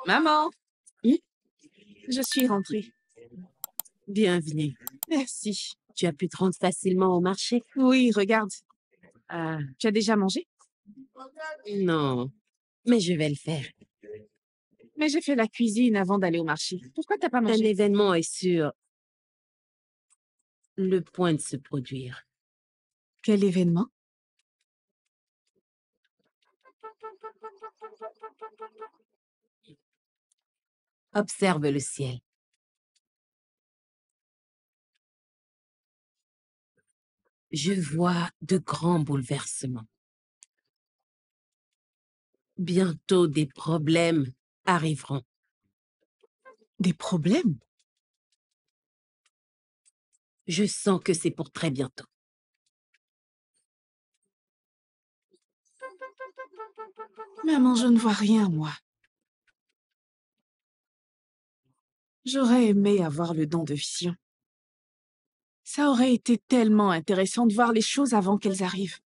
Maman, Hmm? je suis rentrée. Bienvenue. Merci. Tu as pu te rendre facilement au marché? Oui, regarde. Ah, Tu as déjà mangé? non. Mais je vais le faire. Mais j'ai fait la cuisine avant d'aller au marché. Pourquoi t'as pas Un mangé? événement est sur le point de se produire. Quel événement? Observe le ciel. Je vois de grands bouleversements. Bientôt, des problèmes arriveront. Des problèmes? Je sens que c'est pour très bientôt. Maman, je ne vois rien, moi. J'aurais aimé avoir le don de vision. Ça aurait été tellement intéressant de voir les choses avant qu'elles arrivent.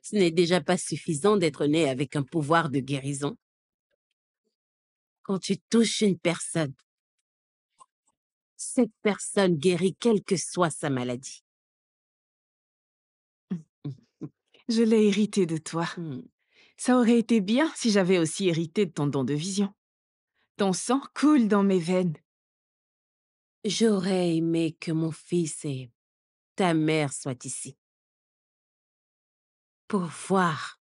Ce n'est déjà pas suffisant d'être né avec un pouvoir de guérison. Quand tu touches une personne, cette personne guérit quelle que soit sa maladie. Je l'ai hérité de toi. Hmm. Ça aurait été bien si j'avais aussi hérité de ton don de vision. Ton sang coule dans mes veines. J'aurais aimé que mon fils et ta mère soient ici pour voir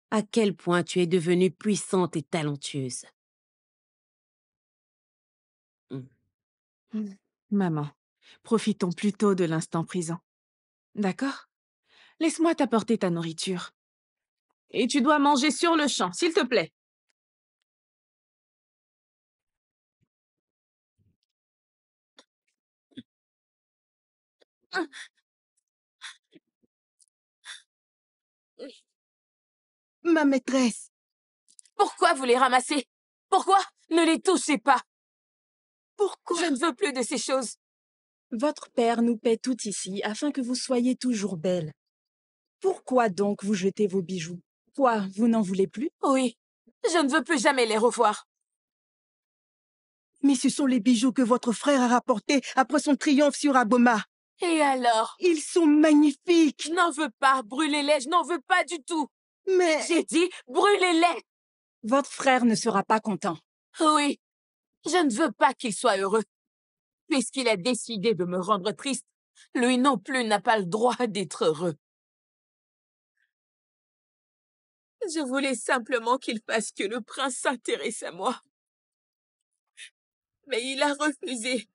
à quel point tu es devenue puissante et talentueuse. Maman, profitons plutôt de l'instant présent. D'accord? Laisse-moi t'apporter ta nourriture. Et tu dois manger sur le champ, s'il te plaît. Ma maîtresse, Pourquoi vous les ramassez? Pourquoi? Ne les touchez pas! pourquoi? Je ne veux plus de ces choses. Votre père nous paie tout ici afin que vous soyez toujours belle. Pourquoi donc vous jetez vos bijoux? Quoi, vous n'en voulez plus? Oui, je ne veux plus jamais les revoir. Mais ce sont les bijoux que votre frère a rapportés après son triomphe sur Aboma. Et alors? Ils sont magnifiques. Je n'en veux pas, brûlez-les, je n'en veux pas du tout. Mais J'ai dit, brûlez-les! votre frère ne sera pas content. Oui, je ne veux pas qu'il soit heureux. Puisqu'il a décidé de me rendre triste, lui non plus n'a pas le droit d'être heureux. Je voulais simplement qu'il fasse que le prince s'intéresse à moi. Mais il a refusé.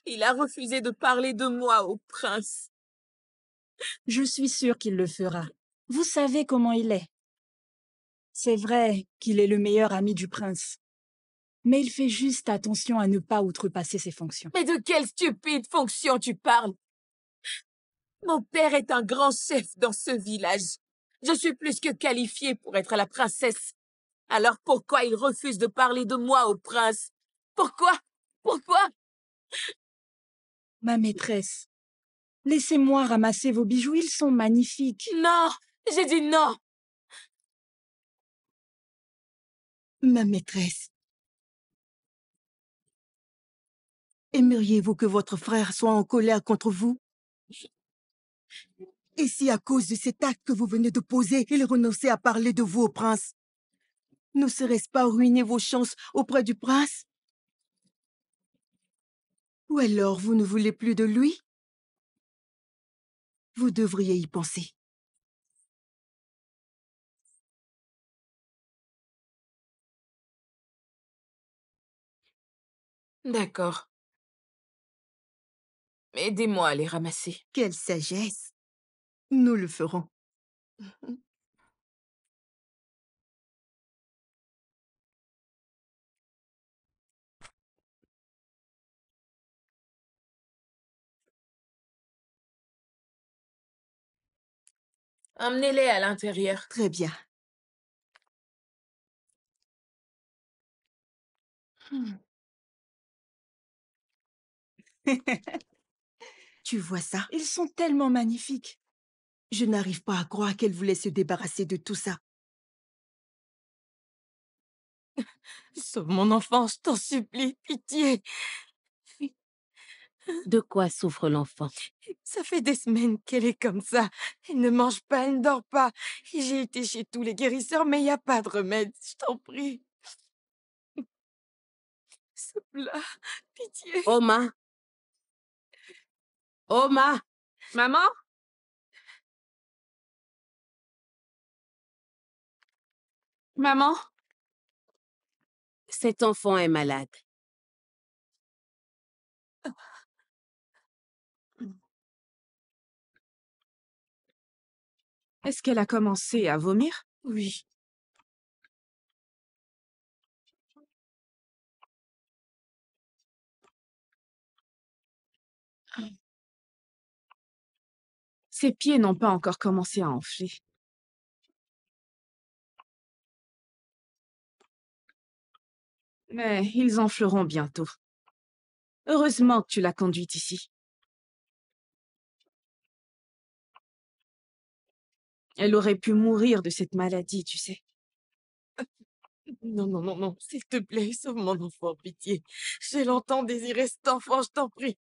Il a refusé de parler de moi au prince. Je suis sûre qu'il le fera. Vous savez comment il est. C'est vrai qu'il est le meilleur ami du prince. Mais il fait juste attention à ne pas outrepasser ses fonctions. Mais de quelle stupide fonction tu parles? Mon père est un grand chef dans ce village. Je suis plus que qualifiée pour être la princesse. Alors pourquoi il refuse de parler de moi au prince? Pourquoi? Pourquoi? Ma maîtresse, laissez-moi ramasser vos bijoux, ils sont magnifiques. Non! J'ai dit non! Ma maîtresse, aimeriez-vous que votre frère soit en colère contre vous? Et si à cause de cet acte que vous venez de poser, il renonçait à parler de vous au prince, ne serait-ce pas ruiner vos chances auprès du prince? Ou alors vous ne voulez plus de lui? Vous devriez y penser. D'accord. Aidez-moi à les ramasser. Quelle sagesse! Nous le ferons. Emmenez-les à l'intérieur. Très bien. Tu vois ça? Ils sont tellement magnifiques. Je n'arrive pas à croire qu'elle voulait se débarrasser de tout ça. Sauve mon enfant, je t'en supplie, pitié. De quoi souffre l'enfant? Ça fait des semaines qu'elle est comme ça. Elle ne mange pas, elle ne dort pas. Et j'ai été chez tous les guérisseurs, mais il n'y a pas de remède. Je t'en prie. S'il te plaît, pitié. Oma! Oma! Maman? Maman? Cet enfant est malade. Est-ce qu'elle a commencé à vomir? Oui. Ses pieds n'ont pas encore commencé à enfler. Mais ils enfleront bientôt. Heureusement que tu l'as conduite ici. Elle aurait pu mourir de cette maladie, tu sais. Non, non, non, non. S'il te plaît, sauve mon enfant, pitié. J'ai longtemps désiré cet enfant, je t'en prie.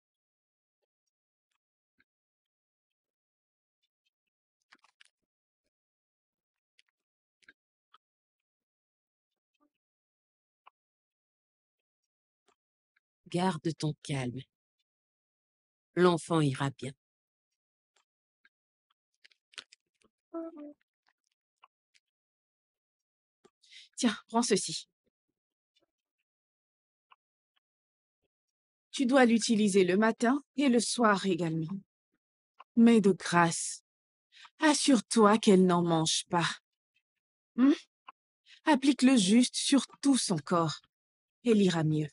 Garde ton calme. L'enfant ira bien. Tiens, prends ceci. Tu dois l'utiliser le matin et le soir également. Mais de grâce, assure-toi qu'elle n'en mange pas. Hmm? Applique-le juste sur tout son corps. Elle ira mieux.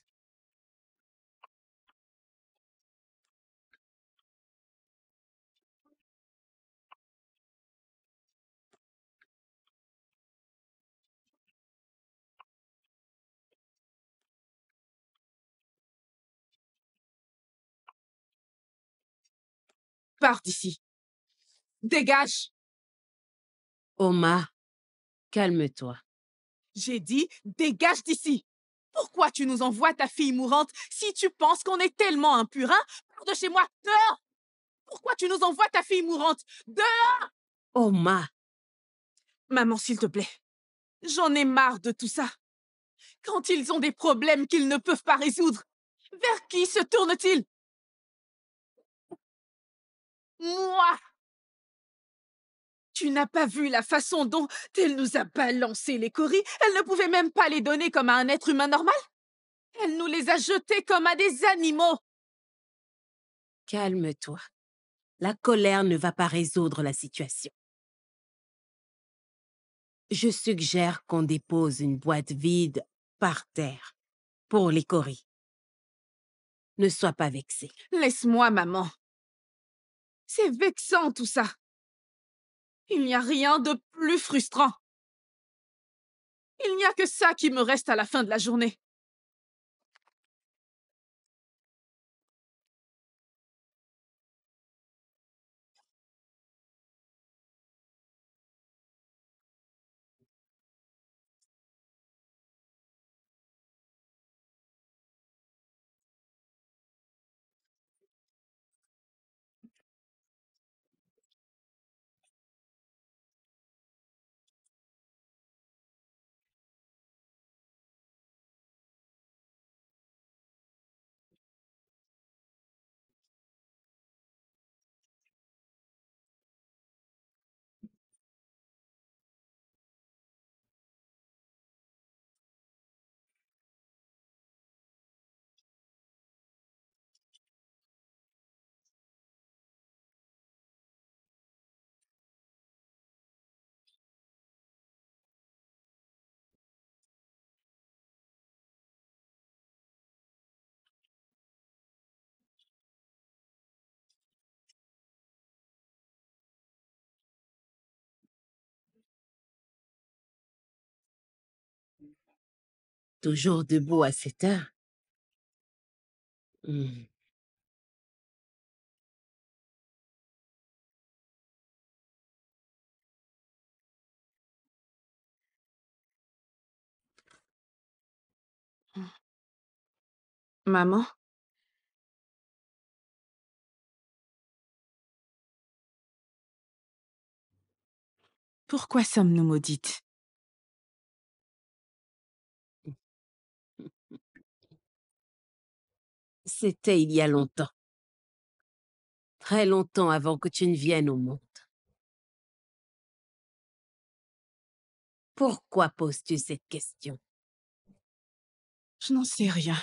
Pars d'ici. Dégage! Oma, calme-toi. J'ai dit, dégage d'ici! Pourquoi tu nous envoies ta fille mourante si tu penses qu'on est tellement impur, hein? Pars de chez moi! Dehors! Pourquoi tu nous envoies ta fille mourante? Dehors! Oma, Maman, s'il te plaît. J'en ai marre de tout ça. Quand ils ont des problèmes qu'ils ne peuvent pas résoudre, vers qui se tournent-ils? Moi! Tu n'as pas vu la façon dont elle nous a balancé les coris? Elle ne pouvait même pas les donner comme à un être humain normal? Elle nous les a jetés comme à des animaux! calme-toi. La colère ne va pas résoudre la situation. Je suggère qu'on dépose une boîte vide par terre pour les coris. Ne sois pas vexée. Laisse-moi, maman. C'est vexant tout ça. Il n'y a rien de plus frustrant. Il n'y a que ça qui me reste à la fin de la journée. Toujours debout à cette heure. Hmm. Maman, pourquoi sommes-nous maudites? C'était il y a longtemps. Très longtemps avant que tu ne viennes au monde. Pourquoi poses-tu cette question? Je n'en sais rien.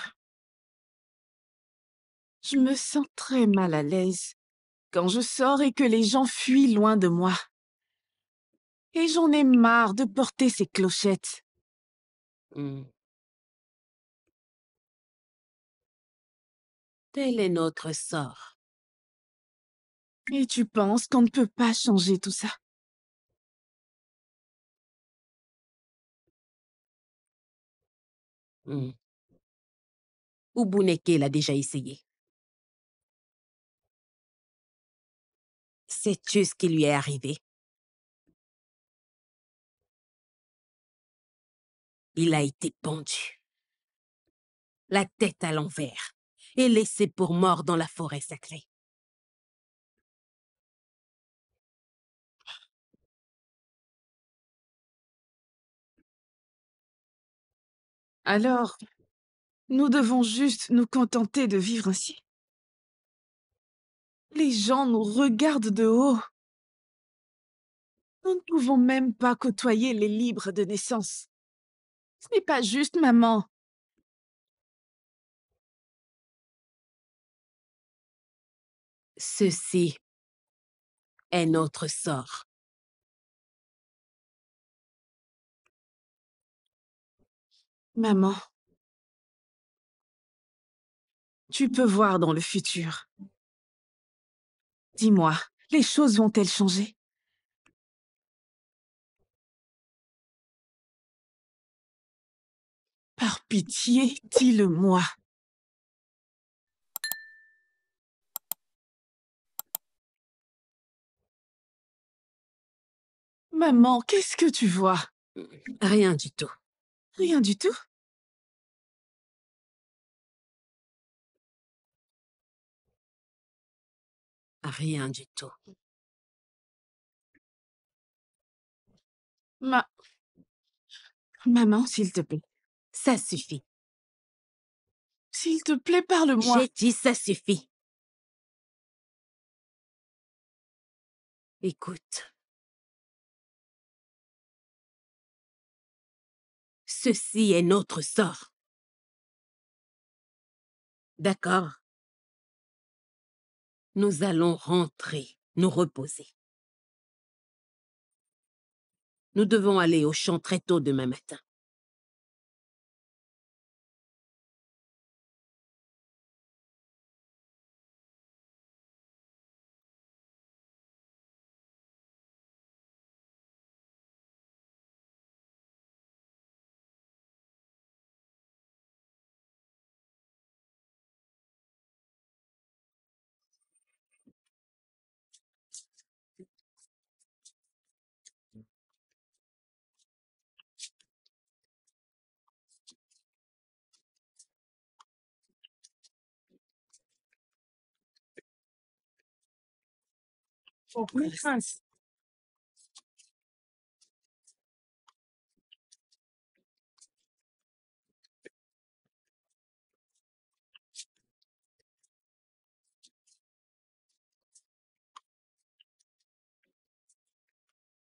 Je me sens très mal à l'aise quand je sors et que les gens fuient loin de moi. Et j'en ai marre de porter ces clochettes. Hmm. Tel est notre sort. Et tu penses qu'on ne peut pas changer tout ça? Hmm. Ubuneke l'a déjà essayé. Sais-tu ce qui lui est arrivé? Il a été pendu, la tête à l'envers, et laissé pour mort dans la forêt sacrée. Alors, nous devons juste nous contenter de vivre ainsi. Les gens nous regardent de haut. Nous ne pouvons même pas côtoyer les libres de naissance. Ce n'est pas juste, maman. Ceci est notre sort. Maman, tu peux voir dans le futur. Dis-moi, les choses vont-elles changer? Par pitié, dis-le-moi. Maman, qu'est-ce que tu vois? Rien du tout. Rien du tout? Rien du tout. Maman, s'il te plaît. Ça suffit. S'il te plaît, parle-moi. J'ai dit ça suffit. Écoute. Ceci est notre sort. D'accord? Nous allons rentrer, nous reposer. Nous devons aller au champ très tôt demain matin. Mon prince,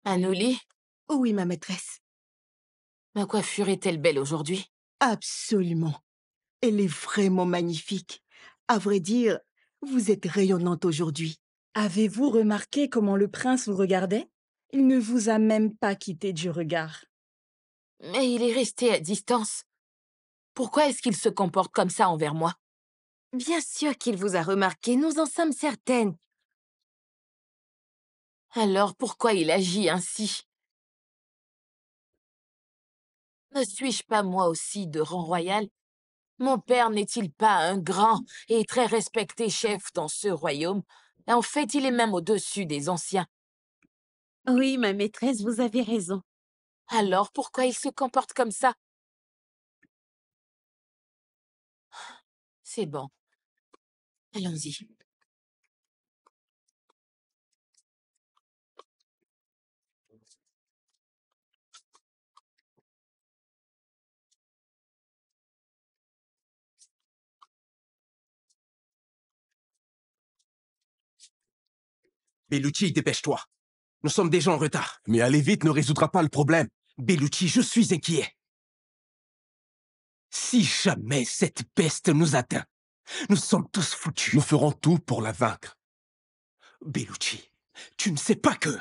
Anoli, Oui, ma maîtresse. ma coiffure est-elle belle aujourd'hui? Absolument. Elle est vraiment magnifique. À vrai dire, vous êtes rayonnante aujourd'hui. avez-vous remarqué comment le prince vous regardait? Il ne vous a même pas quitté du regard. Mais il est resté à distance. Pourquoi est-ce qu'il se comporte comme ça envers moi? Bien sûr qu'il vous a remarqué, nous en sommes certaines. Alors pourquoi il agit ainsi? Ne suis-je pas moi aussi de rang royal? Mon père n'est-il pas un grand et très respecté chef dans ce royaume? En fait, il est même au-dessus des anciens. Oui, ma maîtresse, vous avez raison. Alors pourquoi il se comporte comme ça? C'est bon. Allons-y. Bellucci, dépêche-toi. Nous sommes déjà en retard. Mais aller vite ne résoudra pas le problème. Bellucci, je suis inquiet. Si jamais cette peste nous atteint, nous sommes tous foutus. Nous ferons tout pour la vaincre. Bellucci, tu ne sais pas que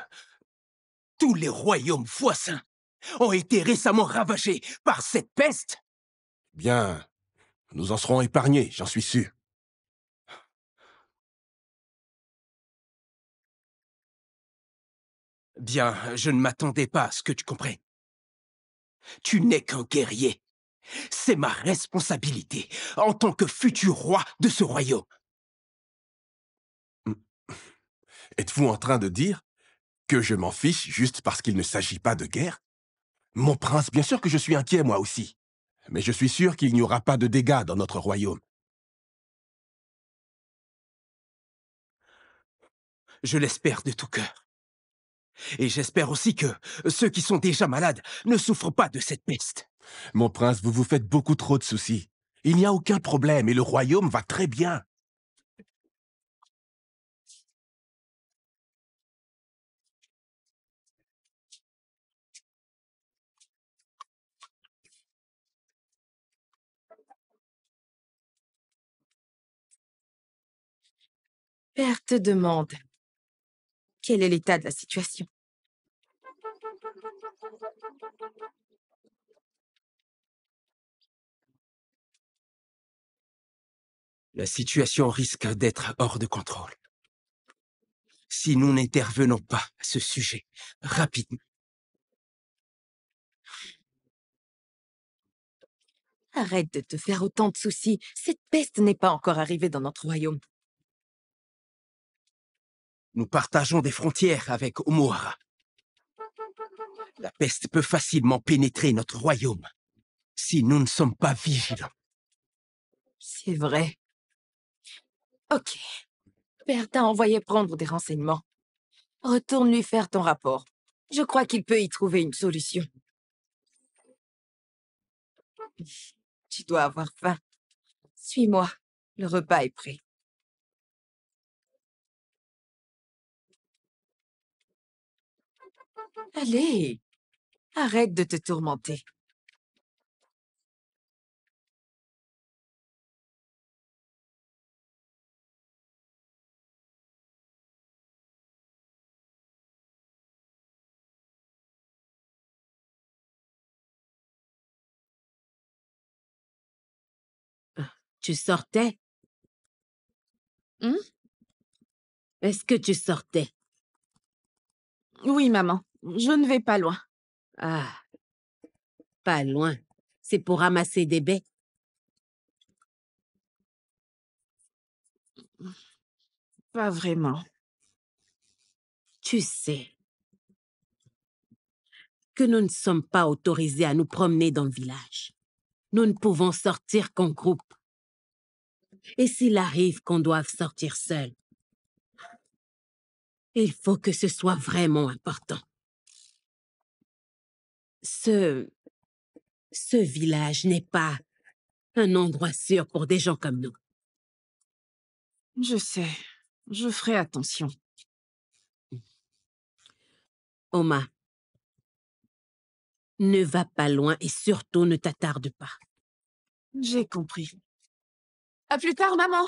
tous les royaumes voisins ont été récemment ravagés par cette peste? Bien, nous en serons épargnés, j'en suis sûr. Bien, je ne m'attendais pas à ce que tu comprennes. Tu n'es qu'un guerrier. C'est ma responsabilité en tant que futur roi de ce royaume. Êtes-vous en train de dire que je m'en fiche juste parce qu'il ne s'agit pas de guerre? Mon prince, bien sûr que je suis inquiet moi aussi. Mais je suis sûr qu'il n'y aura pas de dégâts dans notre royaume. Je l'espère de tout cœur. Et j'espère aussi que ceux qui sont déjà malades ne souffrent pas de cette peste. Mon prince, vous vous faites beaucoup trop de soucis. Il n'y a aucun problème et le royaume va très bien. Père te demande quel est l'état de la situation. La situation risque d'être hors de contrôle. Si nous n'intervenons pas à ce sujet rapidement. Arrête de te faire autant de soucis. Cette peste n'est pas encore arrivée dans notre royaume. Nous partageons des frontières avec Omuara. La peste peut facilement pénétrer notre royaume si nous ne sommes pas vigilants. C'est vrai. Ok. Père t'a envoyé prendre des renseignements. Retourne lui faire ton rapport. Je crois qu'il peut y trouver une solution. Tu dois avoir faim. Suis-moi. Le repas est prêt. Allez, arrête de te tourmenter. Tu sortais? Hmm? Est-ce que tu sortais? Oui, maman. Je ne vais pas loin. Ah, pas loin. C'est pour ramasser des baies. Pas vraiment. Tu sais que nous ne sommes pas autorisés à nous promener dans le village. Nous ne pouvons sortir qu'en groupe. Et s'il arrive qu'on doive sortir seul, il faut que ce soit vraiment important. Ce village n'est pas un endroit sûr pour des gens comme nous. Je sais. Je ferai attention. Oma, ne va pas loin et surtout ne t'attarde pas. J'ai compris. À plus tard, maman.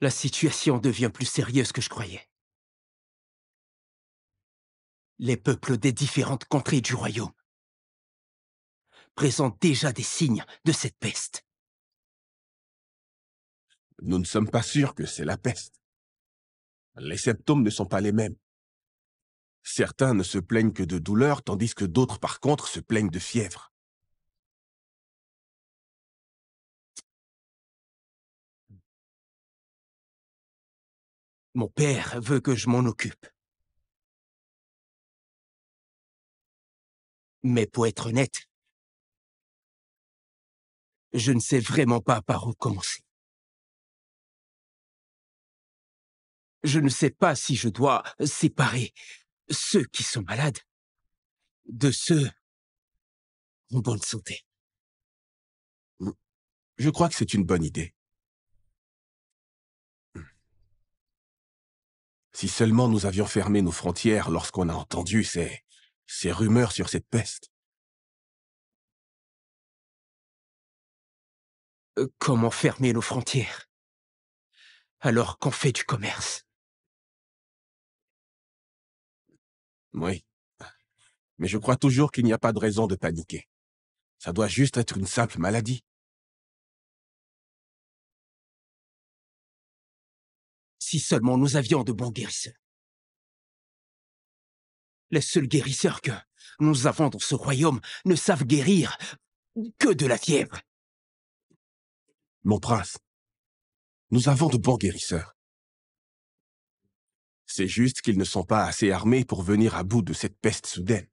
La situation devient plus sérieuse que je croyais. Les peuples des différentes contrées du royaume présentent déjà des signes de cette peste. Nous ne sommes pas sûrs que c'est la peste. Les symptômes ne sont pas les mêmes. Certains ne se plaignent que de douleur, tandis que d'autres, par contre, se plaignent de fièvre. Mon père veut que je m'en occupe. Mais pour être honnête, je ne sais vraiment pas par où commencer. Je ne sais pas si je dois séparer ceux qui sont malades de ceux en bonne santé. Je crois que c'est une bonne idée. Si seulement nous avions fermé nos frontières lorsqu'on a entendu ces rumeurs sur cette peste. Comment fermer nos frontières alors qu'on fait du commerce? Oui. Mais je crois toujours qu'il n'y a pas de raison de paniquer. Ça doit juste être une simple maladie. Si seulement nous avions de bons guérisseurs. Les seuls guérisseurs que nous avons dans ce royaume ne savent guérir que de la fièvre. Mon prince, nous avons de bons guérisseurs. C'est juste qu'ils ne sont pas assez armés pour venir à bout de cette peste soudaine.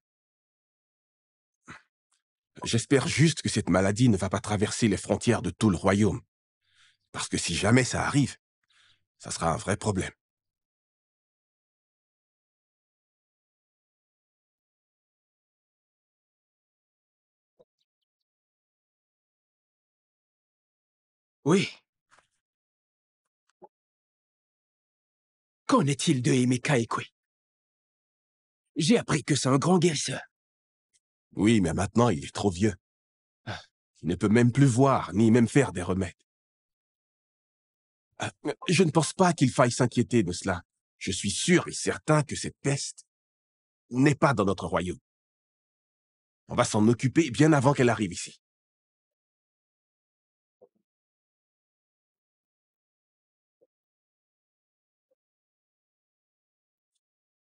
J'espère juste que cette maladie ne va pas traverser les frontières de tout le royaume. Parce que si jamais ça arrive, ça sera un vrai problème. Oui. Qu'en est-il de Emeka Ekwe? J'ai appris que c'est un grand guérisseur. Oui, mais maintenant il est trop vieux. Il ne peut même plus voir, ni même faire des remèdes. Je ne pense pas qu'il faille s'inquiéter de cela. Je suis sûr et certain que cette peste n'est pas dans notre royaume. On va s'en occuper bien avant qu'elle arrive ici.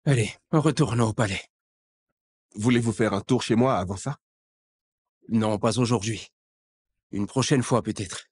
Allez, retournons au palais. Voulez-vous faire un tour chez moi avant ça? Non, pas aujourd'hui. Une prochaine fois peut-être.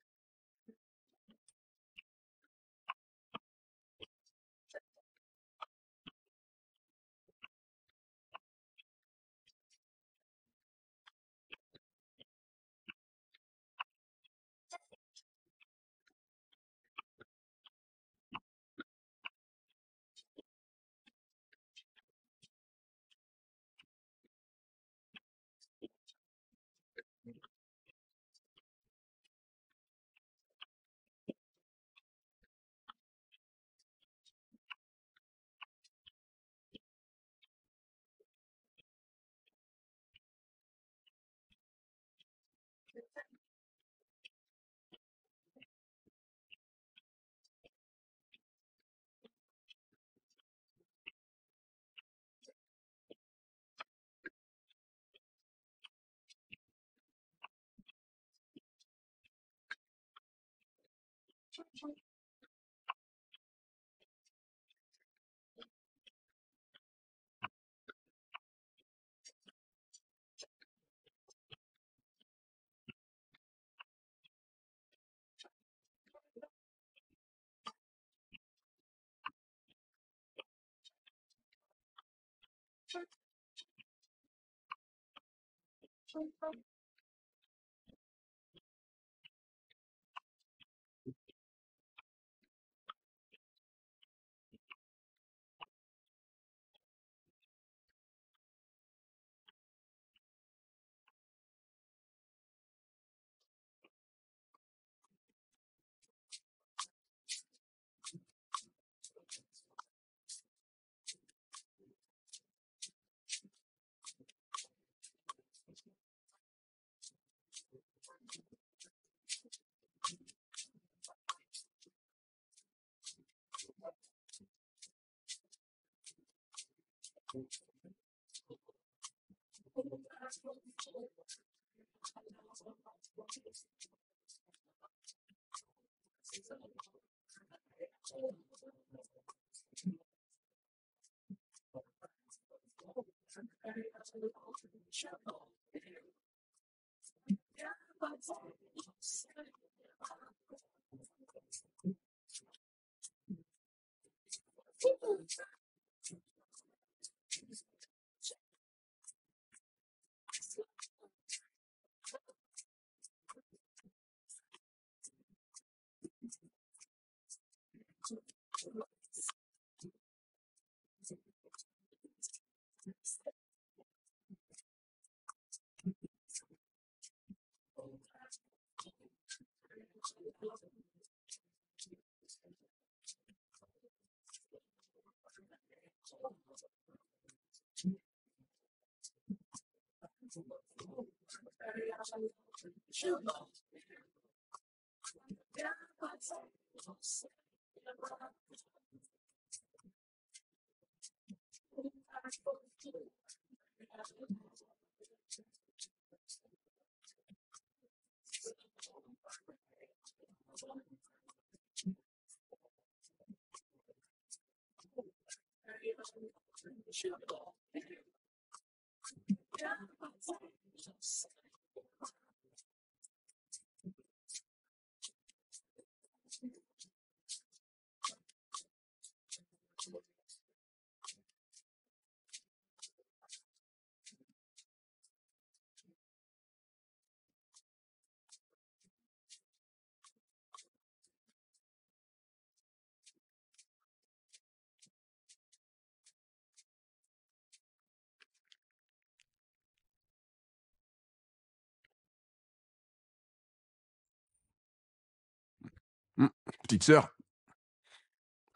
Petite sœur,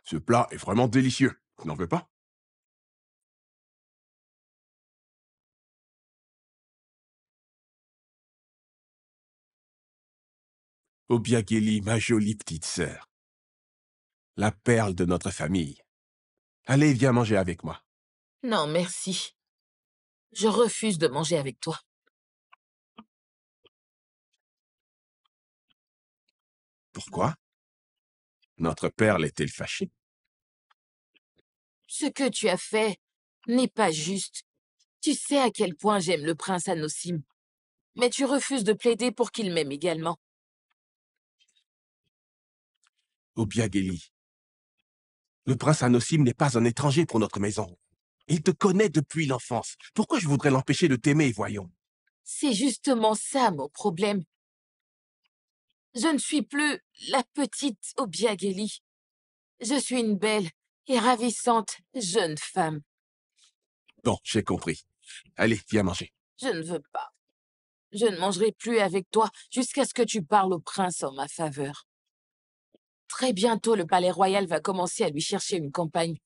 ce plat est vraiment délicieux. Tu n'en veux pas? Obiageli, ma jolie petite sœur. La perle de notre famille. Allez, viens manger avec moi. Non, merci. Je refuse de manger avec toi. Pourquoi? Notre perle est-elle fâchée? Ce que tu as fait n'est pas juste. Tu sais à quel point j'aime le prince Anossim. Mais tu refuses de plaider pour qu'il m'aime également. Obiageli, le prince Anossim n'est pas un étranger pour notre maison. Il te connaît depuis l'enfance. Pourquoi je voudrais l'empêcher de t'aimer, voyons? C'est justement ça mon problème. Je ne suis plus la petite Obiageli. Je suis une belle et ravissante jeune femme. Bon, j'ai compris. Allez, viens manger. Je ne veux pas. Je ne mangerai plus avec toi jusqu'à ce que tu parles au prince en ma faveur. Très bientôt, le palais royal va commencer à lui chercher une compagne.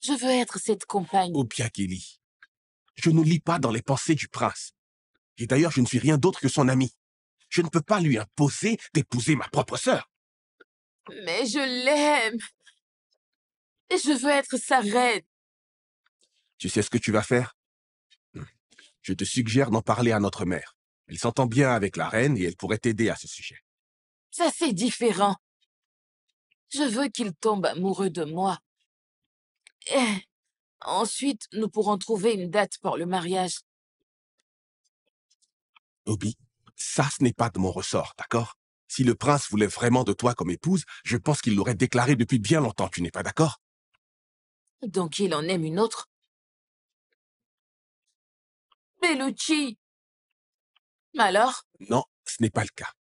Je veux être cette compagne. Obiageli, je ne lis pas dans les pensées du prince. Et d'ailleurs, je ne suis rien d'autre que son ami. Je ne peux pas lui imposer d'épouser ma propre sœur. Mais je l'aime. Et je veux être sa reine. Tu sais ce que tu vas faire? Je te suggère d'en parler à notre mère. Elle s'entend bien avec la reine et elle pourrait t'aider à ce sujet. Ça, c'est différent. Je veux qu'il tombe amoureux de moi. Et ensuite, nous pourrons trouver une date pour le mariage. Obi, ça, ce n'est pas de mon ressort, d'accord? Si le prince voulait vraiment de toi comme épouse, je pense qu'il l'aurait déclaré depuis bien longtemps, tu n'es pas d'accord? Donc il en aime une autre? Bellucci! Alors? Non, ce n'est pas le cas.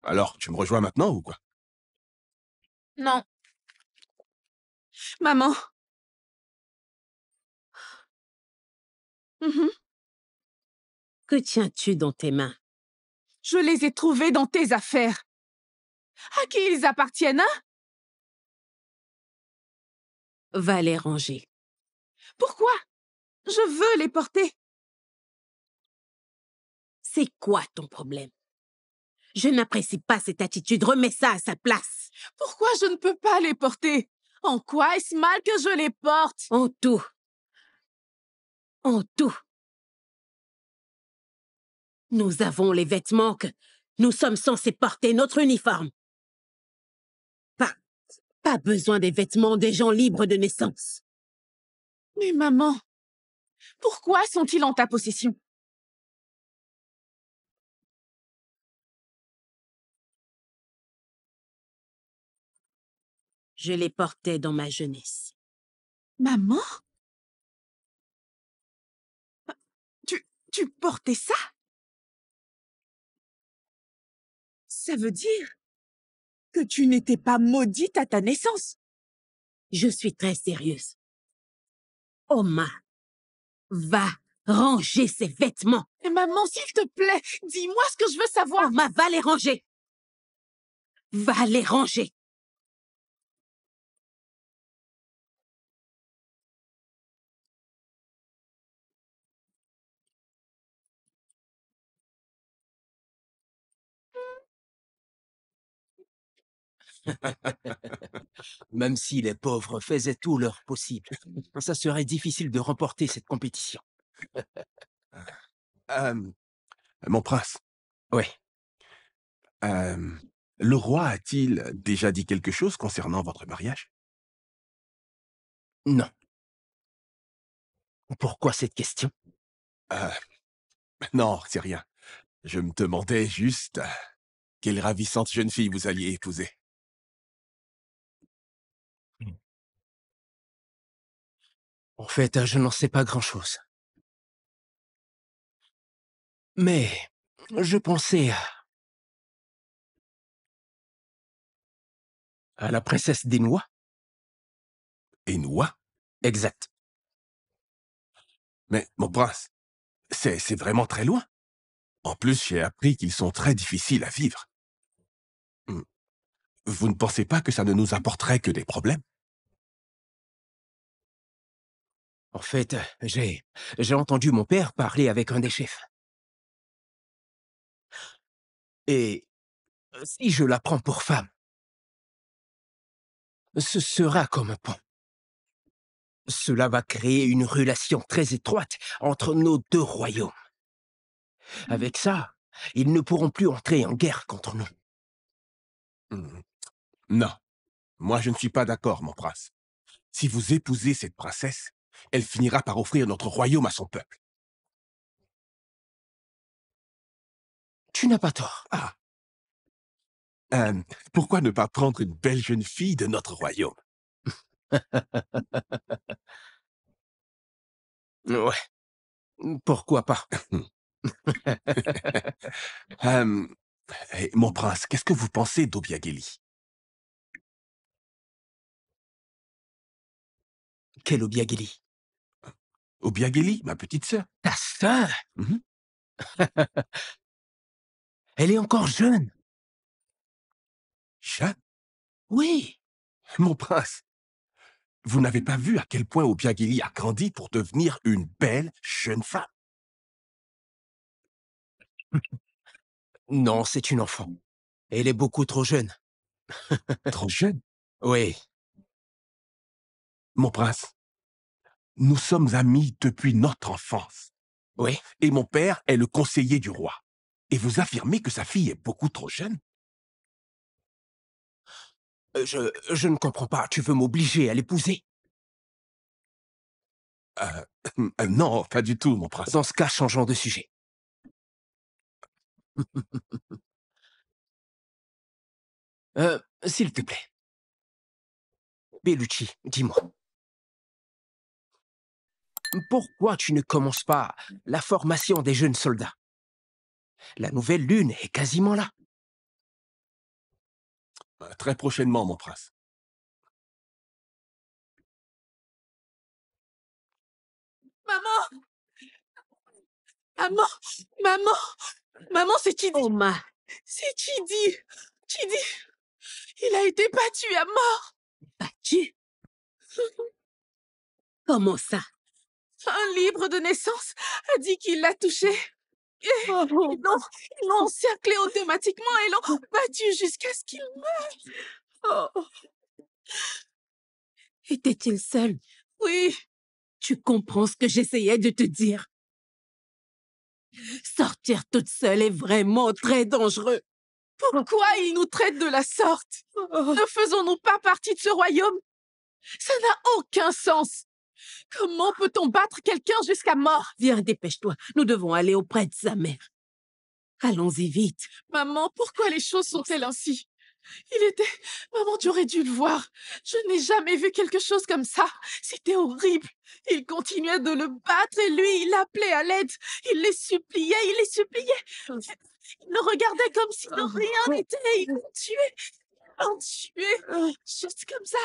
Alors, tu me rejoins maintenant ou quoi? Non. Maman. Mhm. Que tiens-tu dans tes mains? Je les ai trouvés dans tes affaires. À qui ils appartiennent, hein? Va les ranger. Pourquoi? Je veux les porter. C'est quoi ton problème? Je n'apprécie pas cette attitude. Remets ça à sa place. Pourquoi je ne peux pas les porter? En quoi est-ce mal que je les porte? En tout. En tout. Nous avons les vêtements que nous sommes censés porter, notre uniforme. Pas besoin des vêtements des gens libres de naissance. Mais maman, pourquoi sont-ils en ta possession? Je les portais dans ma jeunesse. Maman? Tu portais ça? Ça veut dire que tu n'étais pas maudite à ta naissance. Je suis très sérieuse. Oma, va ranger ses vêtements. Et maman, s'il te plaît, dis-moi ce que je veux savoir. Oma, va les ranger. Va les ranger. Même si les pauvres faisaient tout leur possible, ça serait difficile de remporter cette compétition. Mon prince, Oui. le roi a-t-il déjà dit quelque chose concernant votre mariage? Non. Pourquoi cette question? Non, c'est rien. Je me demandais juste quelle ravissante jeune fille vous alliez épouser. En fait, je n'en sais pas grand-chose. Mais je pensais à la princesse des Noix. Et Noix? Exact. Mais, mon prince, c'est vraiment très loin. En plus, j'ai appris qu'ils sont très difficiles à vivre. Vous ne pensez pas que ça ne nous apporterait que des problèmes? En fait, j'ai entendu mon père parler avec un des chefs. Et si je la prends pour femme, ce sera comme un pont. Cela va créer une relation très étroite entre nos deux royaumes. Avec ça, ils ne pourront plus entrer en guerre contre nous. Non, moi je ne suis pas d'accord, mon prince. Si vous épousez cette princesse, elle finira par offrir notre royaume à son peuple. Tu n'as pas tort. Ah. Pourquoi ne pas prendre une belle jeune fille de notre royaume? Ouais, pourquoi pas? Mon prince, qu'est-ce que vous pensez d'Obiageli? Quel Obiageli? Obiageli, ma petite sœur. Ta sœur? Elle est encore jeune. Jeanne? Oui. Mon prince, vous n'avez pas vu à quel point Obiageli a grandi pour devenir une belle jeune femme? Non, c'est une enfant. Elle est beaucoup trop jeune. Trop jeune? Oui. Mon prince, nous sommes amis depuis notre enfance. Oui. Et mon père est le conseiller du roi. Et vous affirmez que sa fille est beaucoup trop jeune? Je ne comprends pas. Tu veux m'obliger à l'épouser? Non, pas du tout, mon prince. Dans ce cas, changeons de sujet. S'il te plaît. Bellucci, dis-moi. Pourquoi tu ne commences pas la formation des jeunes soldats? La nouvelle lune est quasiment là. Très prochainement, mon prince. Maman! Maman! Maman! Maman, c'est Chidi! Oma, C'est Chidi! Chidi! Il a été battu à mort! battu? Comment ça? Un libre de naissance a dit qu'il l'a touché. Et ils l'ont encerclé automatiquement et l'ont battu jusqu'à ce qu'il meure. Oh. Était-il seul? Oui, Tu comprends ce que j'essayais de te dire? Sortir toute seule est vraiment très dangereux. pourquoi il nous traite de la sorte? Ne faisons-nous pas partie de ce royaume? Ça n'a aucun sens. Comment peut-on battre quelqu'un jusqu'à mort? Viens, dépêche-toi. Nous devons aller auprès de sa mère. Allons-y vite. Maman, pourquoi les choses sont-elles ainsi? Maman, tu aurais dû le voir. Je n'ai jamais vu quelque chose comme ça. C'était horrible. Il continuait de le battre et lui, il appelait à l'aide. Il les suppliait, il les suppliait. Il le regardait comme si de rien n'était. Il l'ont tué. Juste comme ça.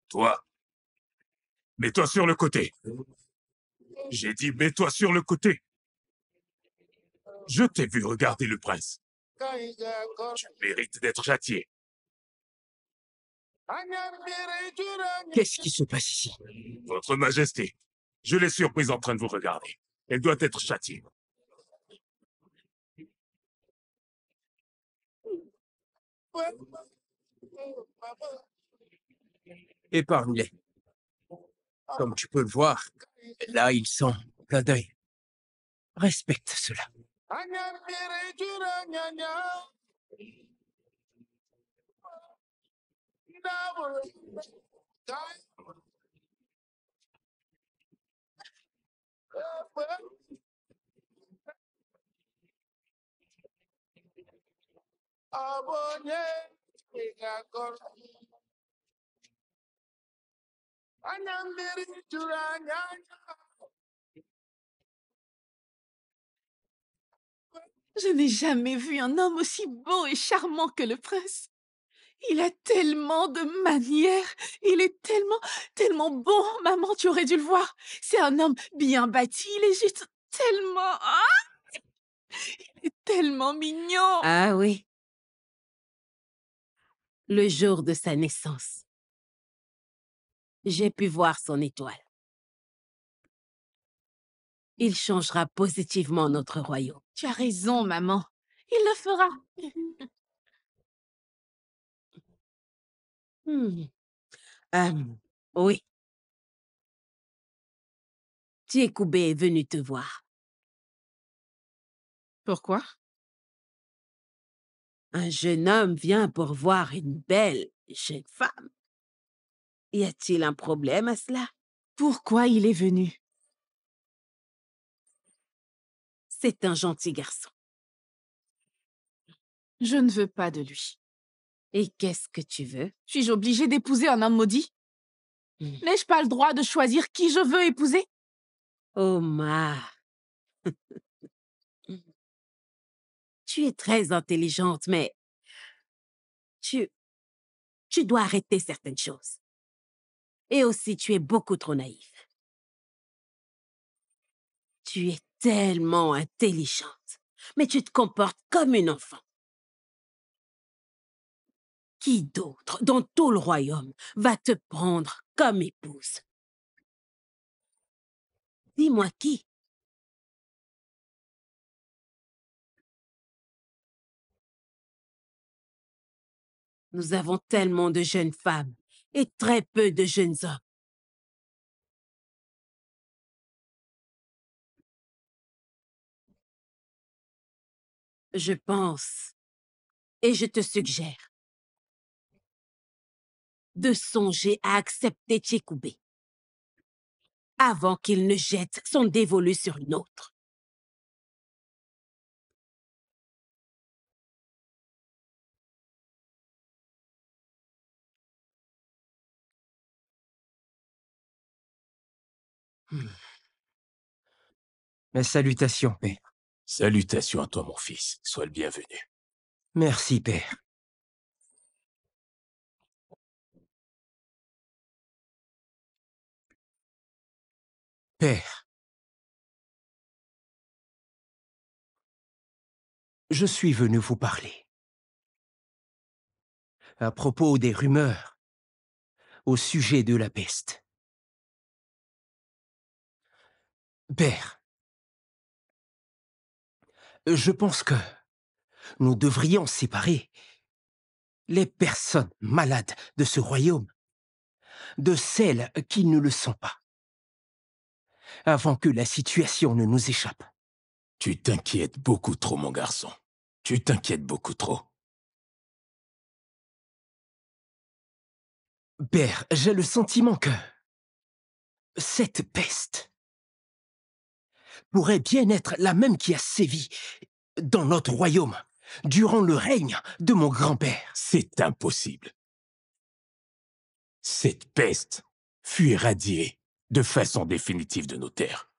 Toi, mets-toi sur le côté. J'ai dit mets-toi sur le côté. Je t'ai vu regarder le prince. Tu mérites d'être châtié. Qu'est-ce qui se passe ici? Votre Majesté, je l'ai surprise en train de vous regarder. Elle doit être châtiée. Épargne-les. Comme tu peux le voir, là, ils sont plein d'œil. Respecte cela. Je n'ai jamais vu un homme aussi beau et charmant que le prince. Il a tellement de manières. Il est tellement bon. Maman, tu aurais dû le voir. C'est un homme bien bâti. Il est juste tellement... Ah! Il est tellement mignon. Ah oui. Le jour de sa naissance, j'ai pu voir son étoile. Il changera positivement notre royaume. Tu as raison, maman. Il le fera. Hmm. Oui. Tiekoubé est venu te voir. Pourquoi? Un jeune homme vient pour voir une belle jeune femme. Y a-t-il un problème à cela? Pourquoi il est venu? C'est un gentil garçon. Je ne veux pas de lui. Et qu'est-ce que tu veux? Suis-je obligée d'épouser un homme maudit? N'ai-je pas le droit de choisir qui je veux épouser? Omar. Tu es très intelligente, mais tu dois arrêter certaines choses. Et aussi, tu es beaucoup trop naïve. Tu es tellement intelligente, mais tu te comportes comme une enfant. Qui d'autre dans tout le royaume va te prendre comme épouse? Dis-moi qui? Nous avons tellement de jeunes femmes et très peu de jeunes hommes. Je pense et je te suggère de songer à accepter Tiekoubé avant qu'il ne jette son dévolu sur une autre. Mes salutations, père. Salutations à toi, mon fils. Sois le bienvenu. Merci, père. Père, je suis venu vous parler à propos des rumeurs au sujet de la peste. Père, je pense que nous devrions séparer les personnes malades de ce royaume de celles qui ne le sont pas, avant que la situation ne nous échappe. Tu t'inquiètes beaucoup trop, mon garçon. Tu t'inquiètes beaucoup trop. Père, j'ai le sentiment que cette peste pourrait bien être la même qui a sévi dans notre royaume durant le règne de mon grand-père. C'est impossible. Cette peste fut éradiée de façon définitive de nos terres.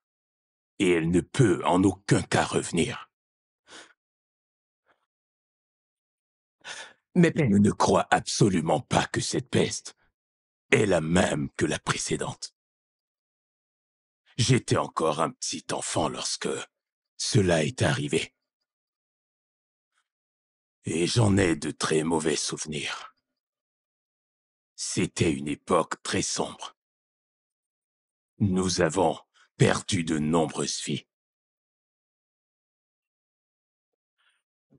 Et elle ne peut en aucun cas revenir. Mais père, Je ne crois absolument pas que cette peste est la même que la précédente. J'étais encore un petit enfant lorsque cela est arrivé. Et j'en ai de très mauvais souvenirs. C'était une époque très sombre. Nous avons perdu de nombreuses vies.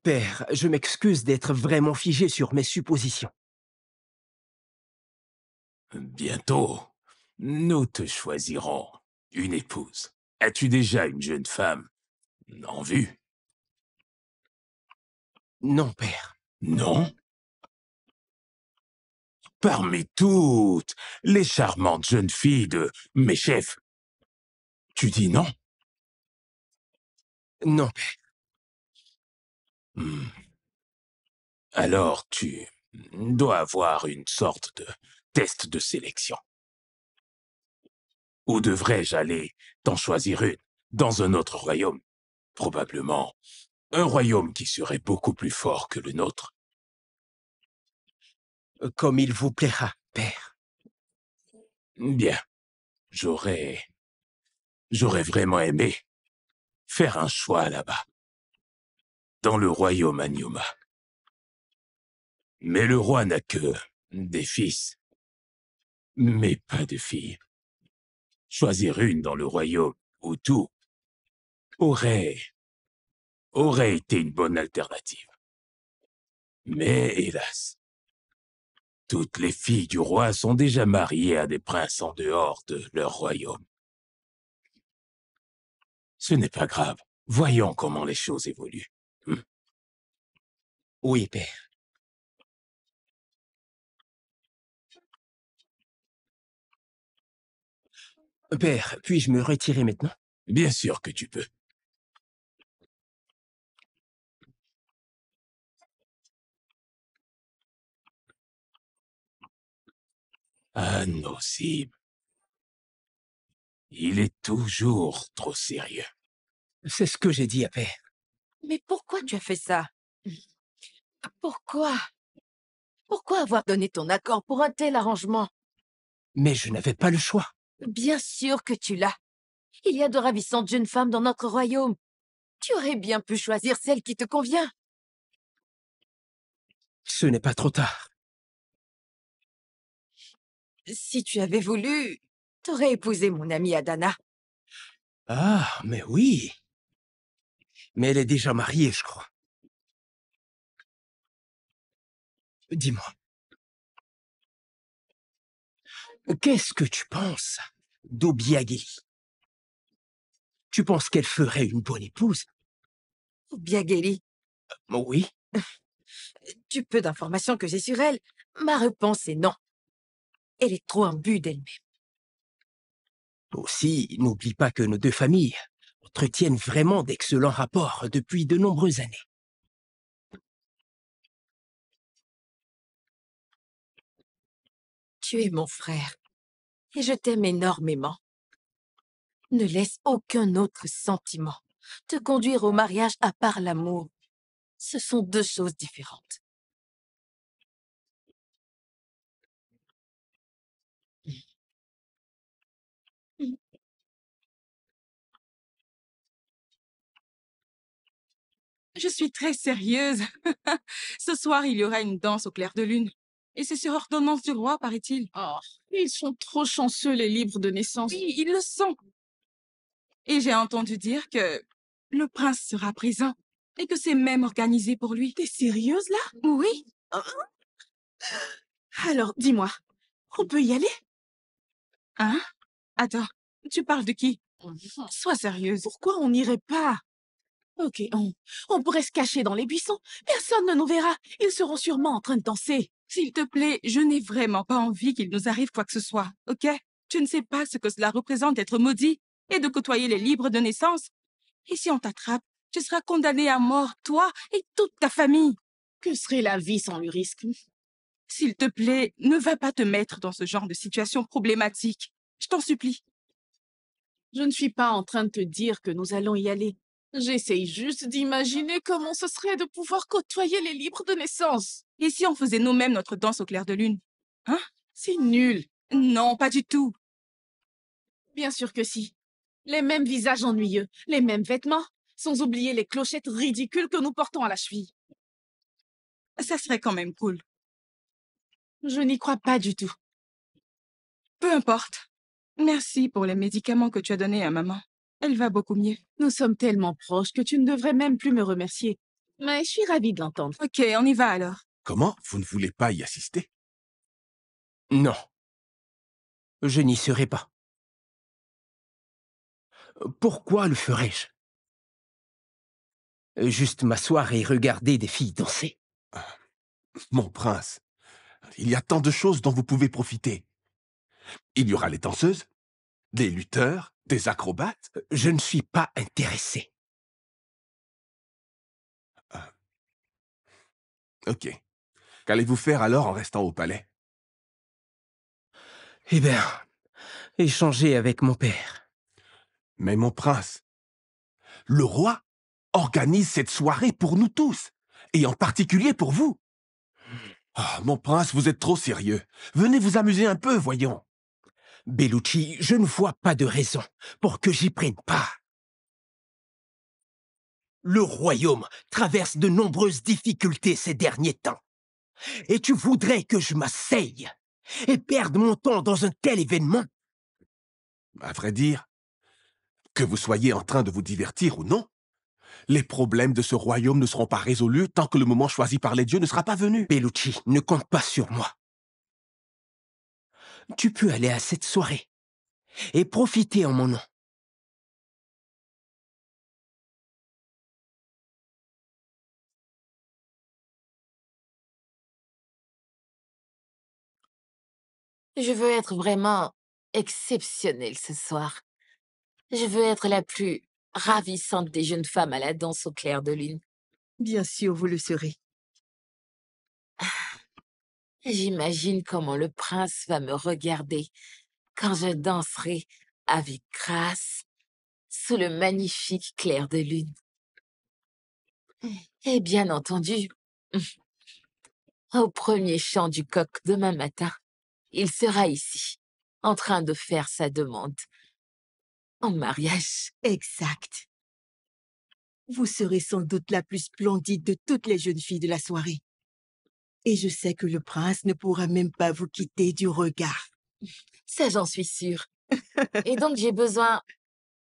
père, je m'excuse d'être vraiment figé sur mes suppositions. Bientôt, nous te choisirons une épouse. As-tu déjà une jeune femme en vue? Non, père. Non? Parmi toutes les charmantes jeunes filles de mes chefs, tu dis non? Non, père. Hmm. Alors tu dois avoir une sorte de test de sélection. Ou devrais-je aller t'en choisir une dans un autre royaume? Probablement un royaume qui serait beaucoup plus fort que le nôtre. Comme il vous plaira, père. Bien, j'aurais vraiment aimé faire un choix là-bas, dans le royaume Anioma. Mais le roi n'a que des fils, mais pas de filles. Choisir une dans le royaume où tout aurait été une bonne alternative. Mais hélas, toutes les filles du roi sont déjà mariées à des princes en dehors de leur royaume. Ce n'est pas grave. Voyons comment les choses évoluent. Oui, père. Père, puis-je me retirer maintenant? Bien sûr que tu peux. Ah, Nosib. Il est toujours trop sérieux. C'est ce que j'ai dit à père. Mais pourquoi tu as fait ça? Pourquoi? Pourquoi avoir donné ton accord pour un tel arrangement? Mais je n'avais pas le choix. Bien sûr que tu l'as. Il y a de ravissantes jeunes femmes dans notre royaume. Tu aurais bien pu choisir celle qui te convient. Ce n'est pas trop tard. Si tu avais voulu, t'aurais épousé mon amie Adana. Ah, mais oui. Mais elle est déjà mariée, je crois. Dis-moi. Qu'est-ce que tu penses d'Obiageli? Tu penses qu'elle ferait une bonne épouse? Biageli, Oui. du peu d'informations que j'ai sur elle, ma réponse est non. Elle est trop imbue d'elle-même. Aussi, n'oublie pas que nos deux familles entretiennent vraiment d'excellents rapports depuis de nombreuses années. Tu es mon frère et je t'aime énormément. Ne laisse aucun autre sentiment te conduire au mariage à part l'amour. Ce sont deux choses différentes. Je suis très sérieuse. Ce soir, il y aura une danse au clair de lune. Et c'est sur ordonnance du roi, paraît-il. Oh, ils sont trop chanceux, les libres de naissance. Oui, ils le sont. Et j'ai entendu dire que le prince sera présent et que c'est même organisé pour lui. T'es sérieuse, là? Oui. Alors, dis-moi, on peut y aller? Hein? Attends, tu parles de qui? Sois sérieuse. Pourquoi on n'irait pas? Ok, on pourrait se cacher dans les buissons. Personne ne nous verra. Ils seront sûrement en train de danser. S'il te plaît, je n'ai vraiment pas envie qu'il nous arrive quoi que ce soit, ok? Tu ne sais pas ce que cela représente d'être maudit et de côtoyer les libres de naissance. Et si on t'attrape, tu seras condamné à mort, toi et toute ta famille. Que serait la vie sans le risque? S'il te plaît, ne va pas te mettre dans ce genre de situation problématique. Je t'en supplie. Je ne suis pas en train de te dire que nous allons y aller. J'essaye juste d'imaginer comment ce serait de pouvoir côtoyer les libres de naissance. Et si on faisait nous-mêmes notre danse au clair de lune? Hein? C'est nul. Non, pas du tout. Bien sûr que si. Les mêmes visages ennuyeux, les mêmes vêtements, sans oublier les clochettes ridicules que nous portons à la cheville. Ça serait quand même cool. Je n'y crois pas du tout. Peu importe. Merci pour les médicaments que tu as donnés à maman. Elle va beaucoup mieux. Nous sommes tellement proches que tu ne devrais même plus me remercier. Mais je suis ravie de l'entendre. Ok, on y va alors. Comment? Vous ne voulez pas y assister? Non. Je n'y serai pas. Pourquoi le ferais-je? Juste m'asseoir et regarder des filles danser. Mon prince, il y a tant de choses dont vous pouvez profiter. Il y aura les danseuses, des lutteurs, des acrobates. Je ne suis pas intéressé. Ok. Qu'allez-vous faire alors en restant au palais? Eh bien, échanger avec mon père. Mais mon prince, le roi organise cette soirée pour nous tous, et en particulier pour vous. Ah, mon prince, vous êtes trop sérieux. Venez vous amuser un peu, voyons. Bellucci, je ne vois pas de raison pour que j'y prenne part. Le royaume traverse de nombreuses difficultés ces derniers temps. Et tu voudrais que je m'asseye et perde mon temps dans un tel événement? À vrai dire, que vous soyez en train de vous divertir ou non, les problèmes de ce royaume ne seront pas résolus tant que le moment choisi par les dieux ne sera pas venu. Bellucci, ne compte pas sur moi. Tu peux aller à cette soirée et profiter en mon nom. Je veux être vraiment exceptionnelle ce soir. Je veux être la plus ravissante des jeunes femmes à la danse au clair de lune. Bien sûr, vous le serez. J'imagine comment le prince va me regarder quand je danserai avec grâce sous le magnifique clair de lune. Et bien entendu, au premier chant du coq demain matin, il sera ici, en train de faire sa demande en mariage. Exact. Vous serez sans doute la plus splendide de toutes les jeunes filles de la soirée. Et je sais que le prince ne pourra même pas vous quitter du regard. Ça, j'en suis sûre. Et donc, j'ai besoin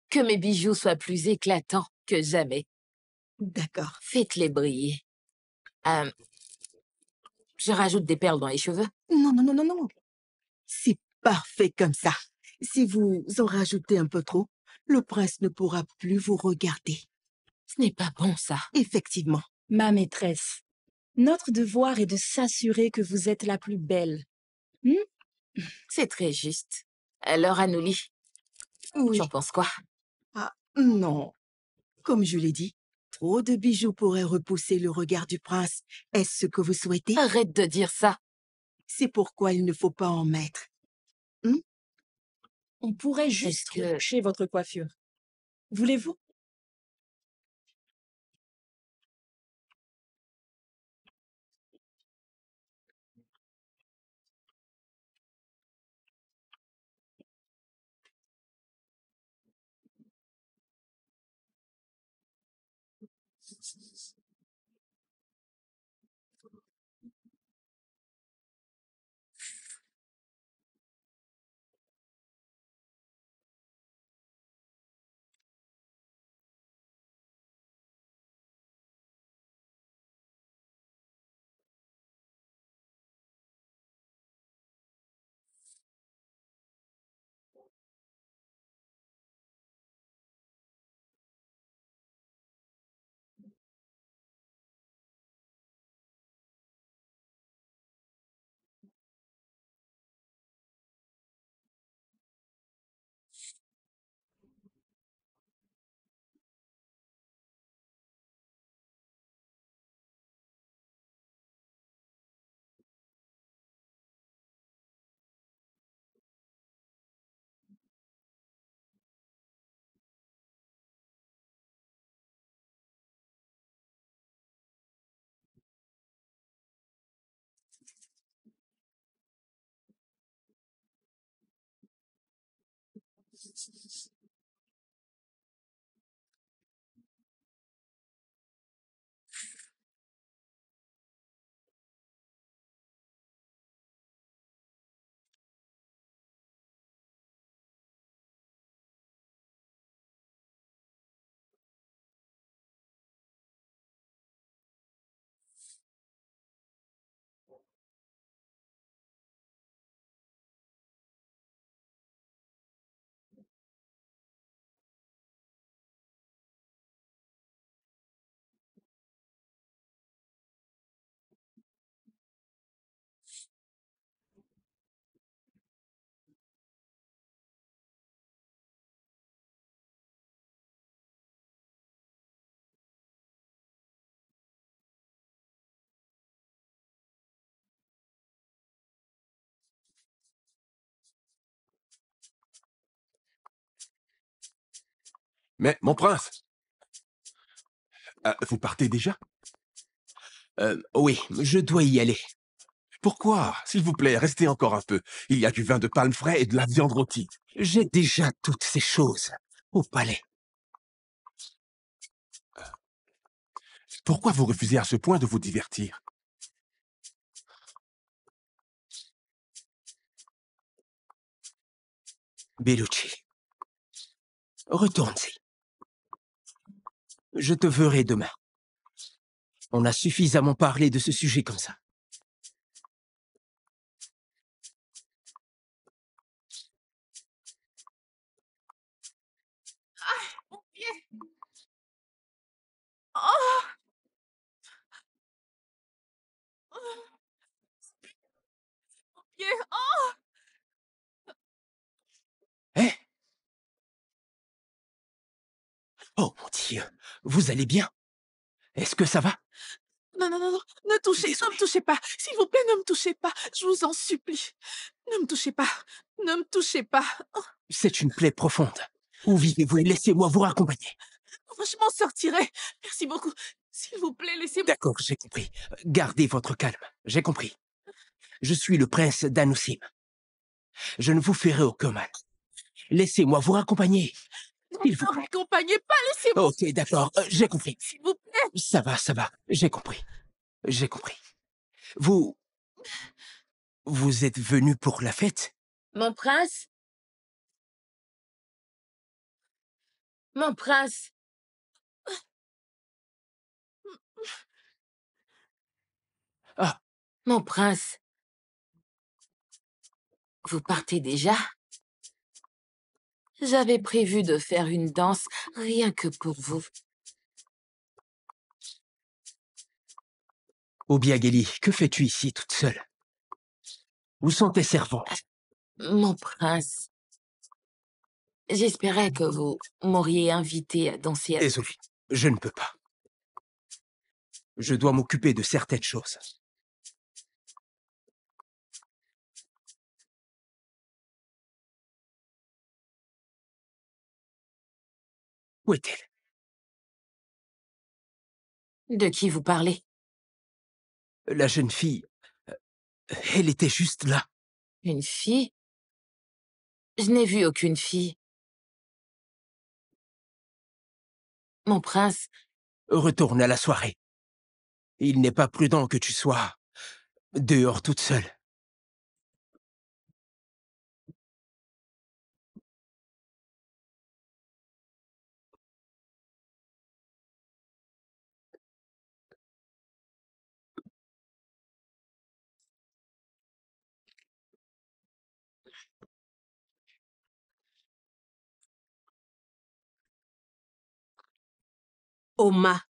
que mes bijoux soient plus éclatants que jamais. D'accord. Faites-les briller. Je rajoute des perles dans les cheveux. Non, non, non, non, non. C'est parfait comme ça. Si vous en rajoutez un peu trop, le prince ne pourra plus vous regarder. Ce n'est pas bon, ça. Effectivement. Ma maîtresse, notre devoir est de s'assurer que vous êtes la plus belle. C'est très juste. Alors, Anouli, Oui. tu en penses quoi? Ah, non. Comme je l'ai dit, trop de bijoux pourraient repousser le regard du prince. Est-ce ce que vous souhaitez? Arrête de dire ça. C'est pourquoi il ne faut pas en mettre. On pourrait juste que- retoucher votre coiffure. Voulez-vous? Mais, mon prince, vous partez déjà? Oui, je dois y aller. Pourquoi? S'il vous plaît, restez encore un peu. Il y a du vin de palme frais et de la viande rôtie. J'ai déjà toutes ces choses au palais. Pourquoi vous refusez à ce point de vous divertir? Bellucci, retourne-y. Je te verrai demain. On a suffisamment parlé de ce sujet comme ça. Mon pied! Oh! Oh! Mon pied! Oh! Hein? Oh mon Dieu, vous allez bien? Est-ce que ça va? Non, non, non, non, ne me touchez pas. S'il vous plaît, ne me touchez pas. Je vous en supplie. Ne me touchez pas. Ne me touchez pas. Oh, C'est une plaie profonde. Où vivez-vous? Laissez-moi vous raccompagner. je m'en sortirai. Merci beaucoup. S'il vous plaît, laissez-moi. D'accord, j'ai compris. Gardez votre calme. J'ai compris. Je suis le prince d'Anousim. Je ne vous ferai aucun mal. Laissez-moi vous raccompagner. S'il vous Ne plaît. m'accompagnez pas, laissez-moi. Ok, d'accord, j'ai compris. S'il vous plaît. Ça va, j'ai compris. J'ai compris. Vous... Vous êtes venu pour la fête? Mon prince? Mon prince? Ah, Mon prince? Vous partez déjà? J'avais prévu de faire une danse rien que pour vous. Obiageli, que fais-tu ici toute seule? Où sont tes servantes? Mon prince, j'espérais que vous m'auriez invité à danser avec... Désolé, je ne peux pas. Je dois m'occuper de certaines choses. Où est-elle? De qui vous parlez? La jeune fille, elle était juste là. Une fille? Je n'ai vu aucune fille. Mon prince, Retourne à la soirée. Il n'est pas prudent que tu sois dehors toute seule. Oma,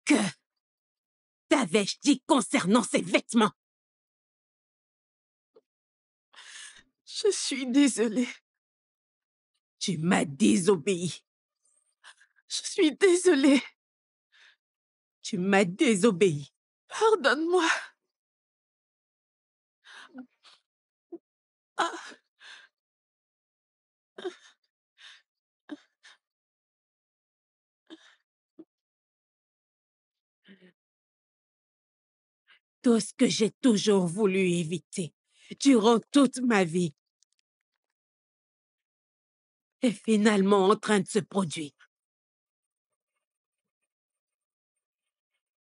Que t'avais-je dit concernant ces vêtements? Je suis désolée. Tu m'as désobéi. Je suis désolée. Tu m'as désobéi. Pardonne-moi. Ah, Tout ce que j'ai toujours voulu éviter durant toute ma vie est finalement en train de se produire.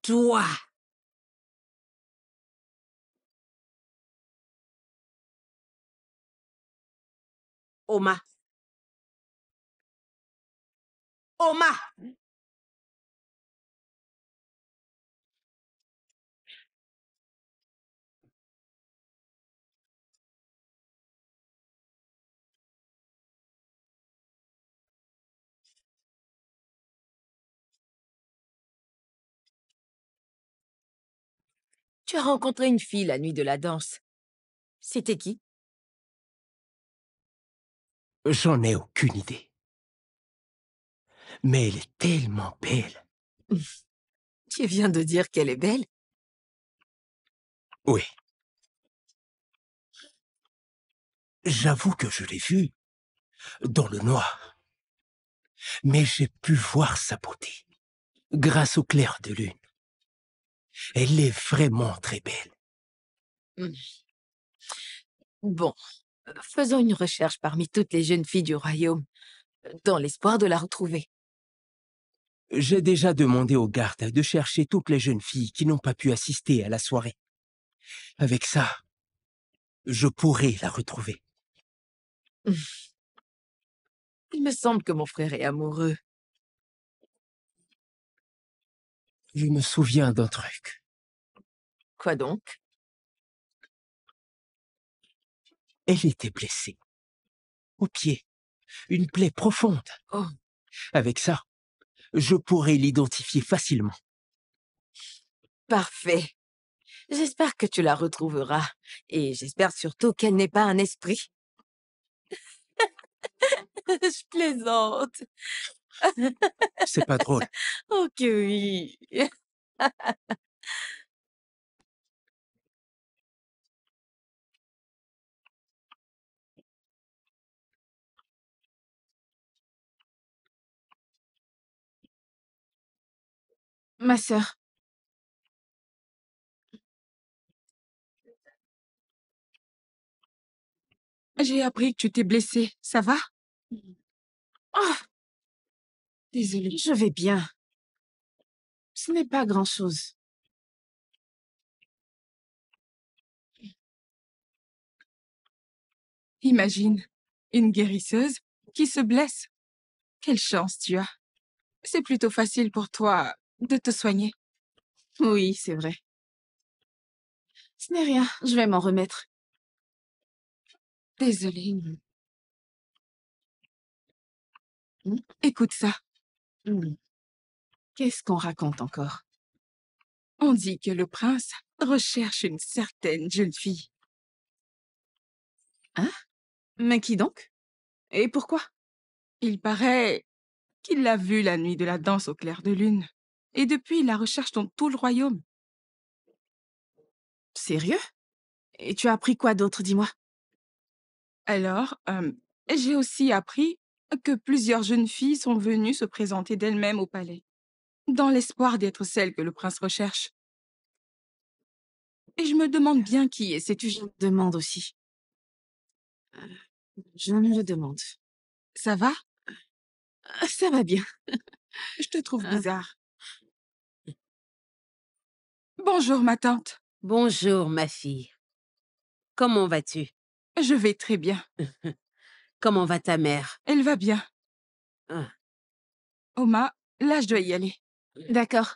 Toi, Oma. Oma! Tu as rencontré une fille la nuit de la danse. C'était qui? J'en ai aucune idée. Mais elle est tellement belle. Tu viens de dire qu'elle est belle? Oui. J'avoue que je l'ai vue dans le noir. Mais j'ai pu voir sa beauté grâce au clair de lune. Elle est vraiment très belle. Hmm. Bon, faisons une recherche parmi toutes les jeunes filles du royaume, dans l'espoir de la retrouver. J'ai déjà demandé aux gardes de chercher toutes les jeunes filles qui n'ont pas pu assister à la soirée. Avec ça, je pourrai la retrouver. Il me semble que mon frère est amoureux. Je me souviens d'un truc. Quoi donc? Elle était blessée. Au pied. Une plaie profonde. Oh, Avec ça, je pourrai l'identifier facilement. parfait. J'espère que tu la retrouveras. Et j'espère surtout qu'elle n'est pas un esprit. Je plaisante. C'est pas drôle. Oh que oui. Ma sœur, j'ai appris que tu t'es blessée. Ça va? Oh, désolée. je vais bien. Ce n'est pas grand-chose. Imagine, une guérisseuse qui se blesse. Quelle chance tu as. C'est plutôt facile pour toi de te soigner. Oui, c'est vrai. Ce n'est rien, je vais m'en remettre. Désolée. Écoute ça. Hmm. Qu'est-ce qu'on raconte encore? On dit que le prince recherche une certaine jeune fille. Hein? Mais qui donc? Et pourquoi? Il paraît qu'il l'a vue la nuit de la danse au clair de lune. Et depuis, il la recherche dans tout le royaume. Sérieux? Et tu as appris quoi d'autre, dis-moi? Alors, j'ai aussi appris que plusieurs jeunes filles sont venues se présenter d'elles-mêmes au palais, dans l'espoir d'être celles que le prince recherche. Et je me demande bien qui est cette Je me demande aussi. Je me demande. Ça va? Ça va bien. Je te trouve Ah. bizarre. Bonjour, ma tante. Bonjour, ma fille. Comment vas-tu? Je vais très bien. Comment va ta mère? Elle va bien. Ah. Oma, là, je dois y aller. D'accord.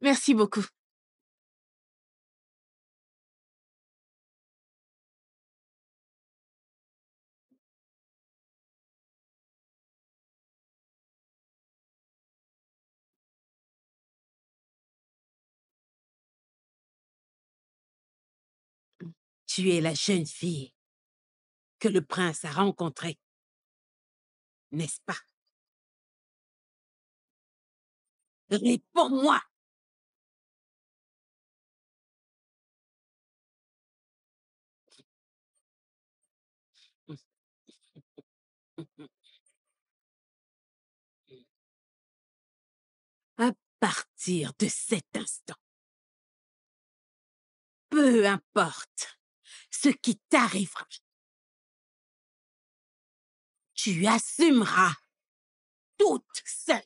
Merci beaucoup. Tu es la jeune fille que le prince a rencontrée, n'est-ce pas? Réponds-moi! À partir de cet instant, peu importe ce qui t'arrivera, tu assumeras toute seule.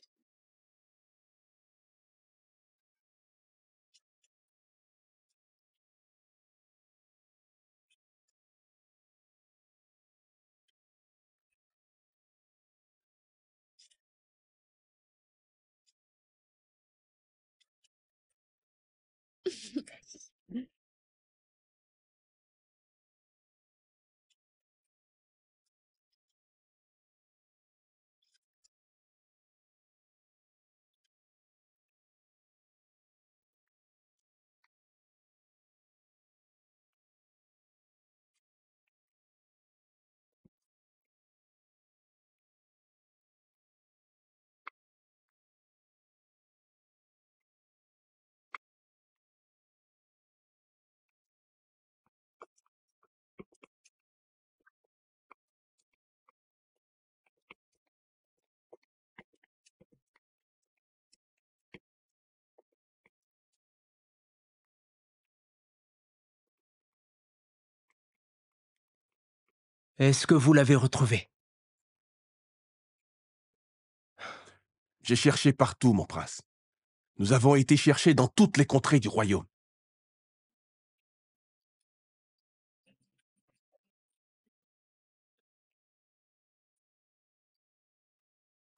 Est-ce que vous l'avez retrouvé? J'ai cherché partout, mon prince. Nous avons été chercher dans toutes les contrées du royaume.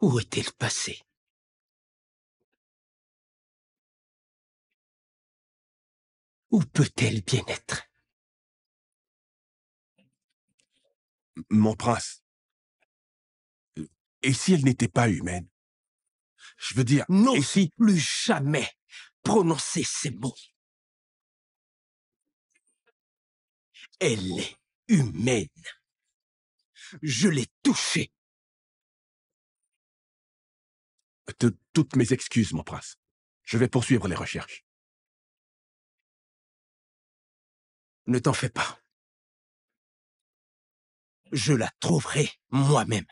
Où est-elle passée? Où peut-elle bien être? Mon prince, et si elle n'était pas humaine? Je veux dire, et N'ose si... plus jamais prononcer ces mots. Elle est humaine. Je l'ai touchée. Toutes mes excuses, mon prince. Je vais poursuivre les recherches. Ne t'en fais pas. Je la trouverai moi-même.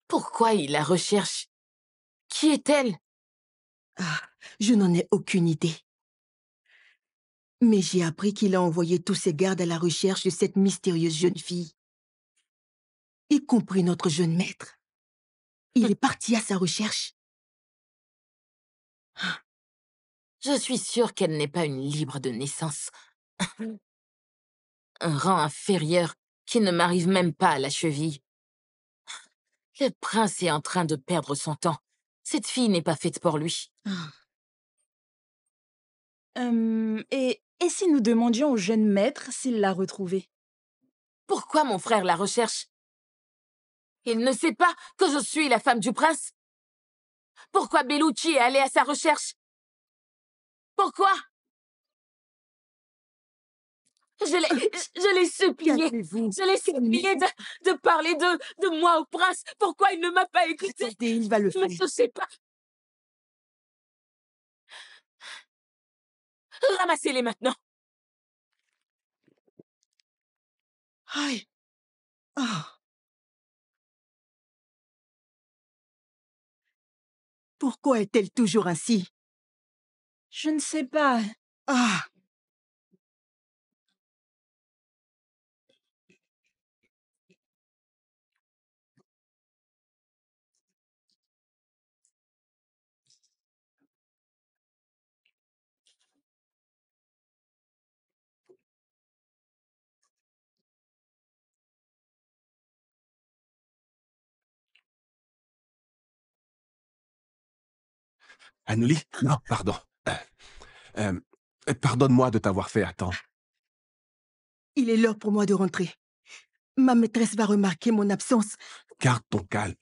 Pourquoi il la recherche? Qui est-elle? Ah, je n'en ai aucune idée. Mais j'ai appris qu'il a envoyé tous ses gardes à la recherche de cette mystérieuse jeune fille. Y compris notre jeune maître. Il est parti à sa recherche. Je suis sûre qu'elle n'est pas une libre de naissance. Un rang inférieur qui ne m'arrive même pas à la cheville. Le prince est en train de perdre son temps. Cette fille n'est pas faite pour lui. Et si nous demandions au jeune maître s'il l'a retrouvée? Pourquoi mon frère la recherche? Il ne sait pas que je suis la femme du prince? Pourquoi Bellucci est allé à sa recherche? Pourquoi? Je l'ai supplié. Calmez-vous. Je l'ai supplié de parler de moi au prince. Pourquoi il ne m'a pas écouté? Attendez, il va le faire. Je ne sais pas. Ramassez-les maintenant. Aïe. Ah. Pourquoi est-elle toujours ainsi? Je ne sais pas. Ah. Anouli? Non, pardon. Euh, Pardonne-moi de t'avoir fait attendre. Il est l'heure pour moi de rentrer. Ma maîtresse va remarquer mon absence. Garde ton calme.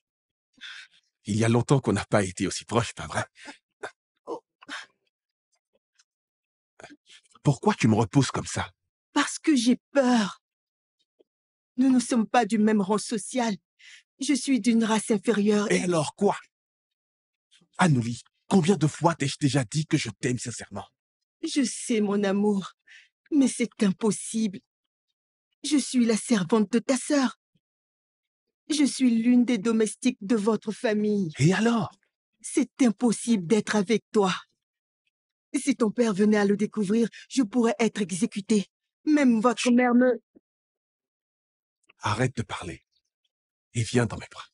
Il y a longtemps qu'on n'a pas été aussi proches, pas vrai? Pourquoi tu me repousses comme ça? Parce que j'ai peur. Nous ne sommes pas du même rang social. Je suis d'une race inférieure. Et alors quoi? Anouli, combien de fois t'ai-je déjà dit que je t'aime sincèrement? Je sais, mon amour, mais c'est impossible. Je suis la servante de ta sœur. Je suis l'une des domestiques de votre famille. Et alors? C'est impossible d'être avec toi. Si ton père venait à le découvrir, je pourrais être exécutée. Même votre mère me... Arrête de parler et viens dans mes bras.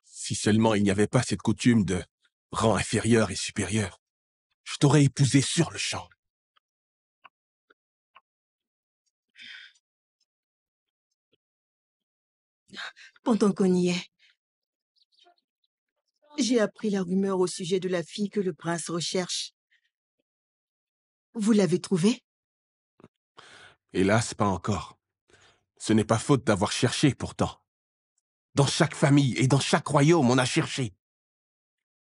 Si seulement il n'y avait pas cette coutume de rang inférieur et supérieur, je t'aurais épousé sur le champ. Pendant qu'on y est, j'ai appris la rumeur au sujet de la fille que le prince recherche. Vous l'avez trouvée? Hélas, pas encore. Ce n'est pas faute d'avoir cherché pourtant. Dans chaque famille et dans chaque royaume, on a cherché.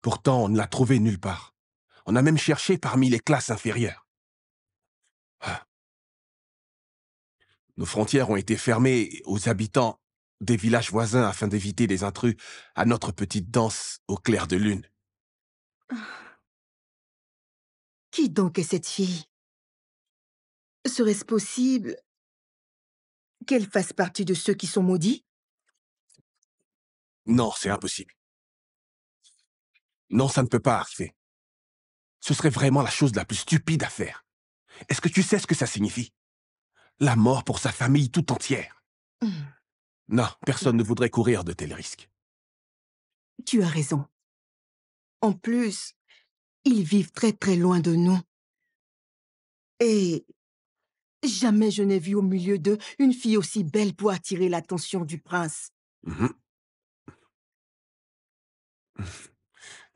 Pourtant, on ne l'a trouvée nulle part. On a même cherché parmi les classes inférieures. Ah. Nos frontières ont été fermées aux habitants des villages voisins afin d'éviter les intrus à notre petite danse au clair de lune. Qui donc est cette fille? Serait-ce possible qu'elle fasse partie de ceux qui sont maudits? Non, c'est impossible. Non, ça ne peut pas arriver. Ce serait vraiment la chose la plus stupide à faire. Est-ce que tu sais ce que ça signifie? La mort pour sa famille tout entière. Non, personne ne voudrait courir de tels risques. Tu as raison. En plus, ils vivent très très loin de nous. Et jamais je n'ai vu au milieu d'eux une fille aussi belle pour attirer l'attention du prince. Mhm.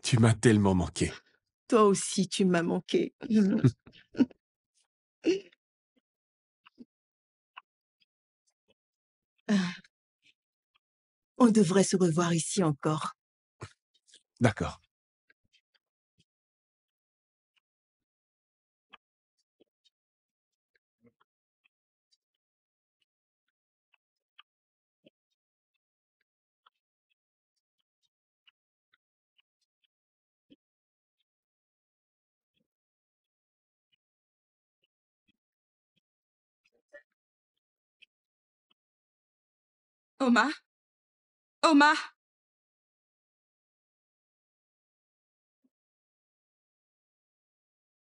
Tu m'as tellement manqué. Toi aussi, tu m'as manqué. On devrait se revoir ici encore. D'accord. Oma? Oma?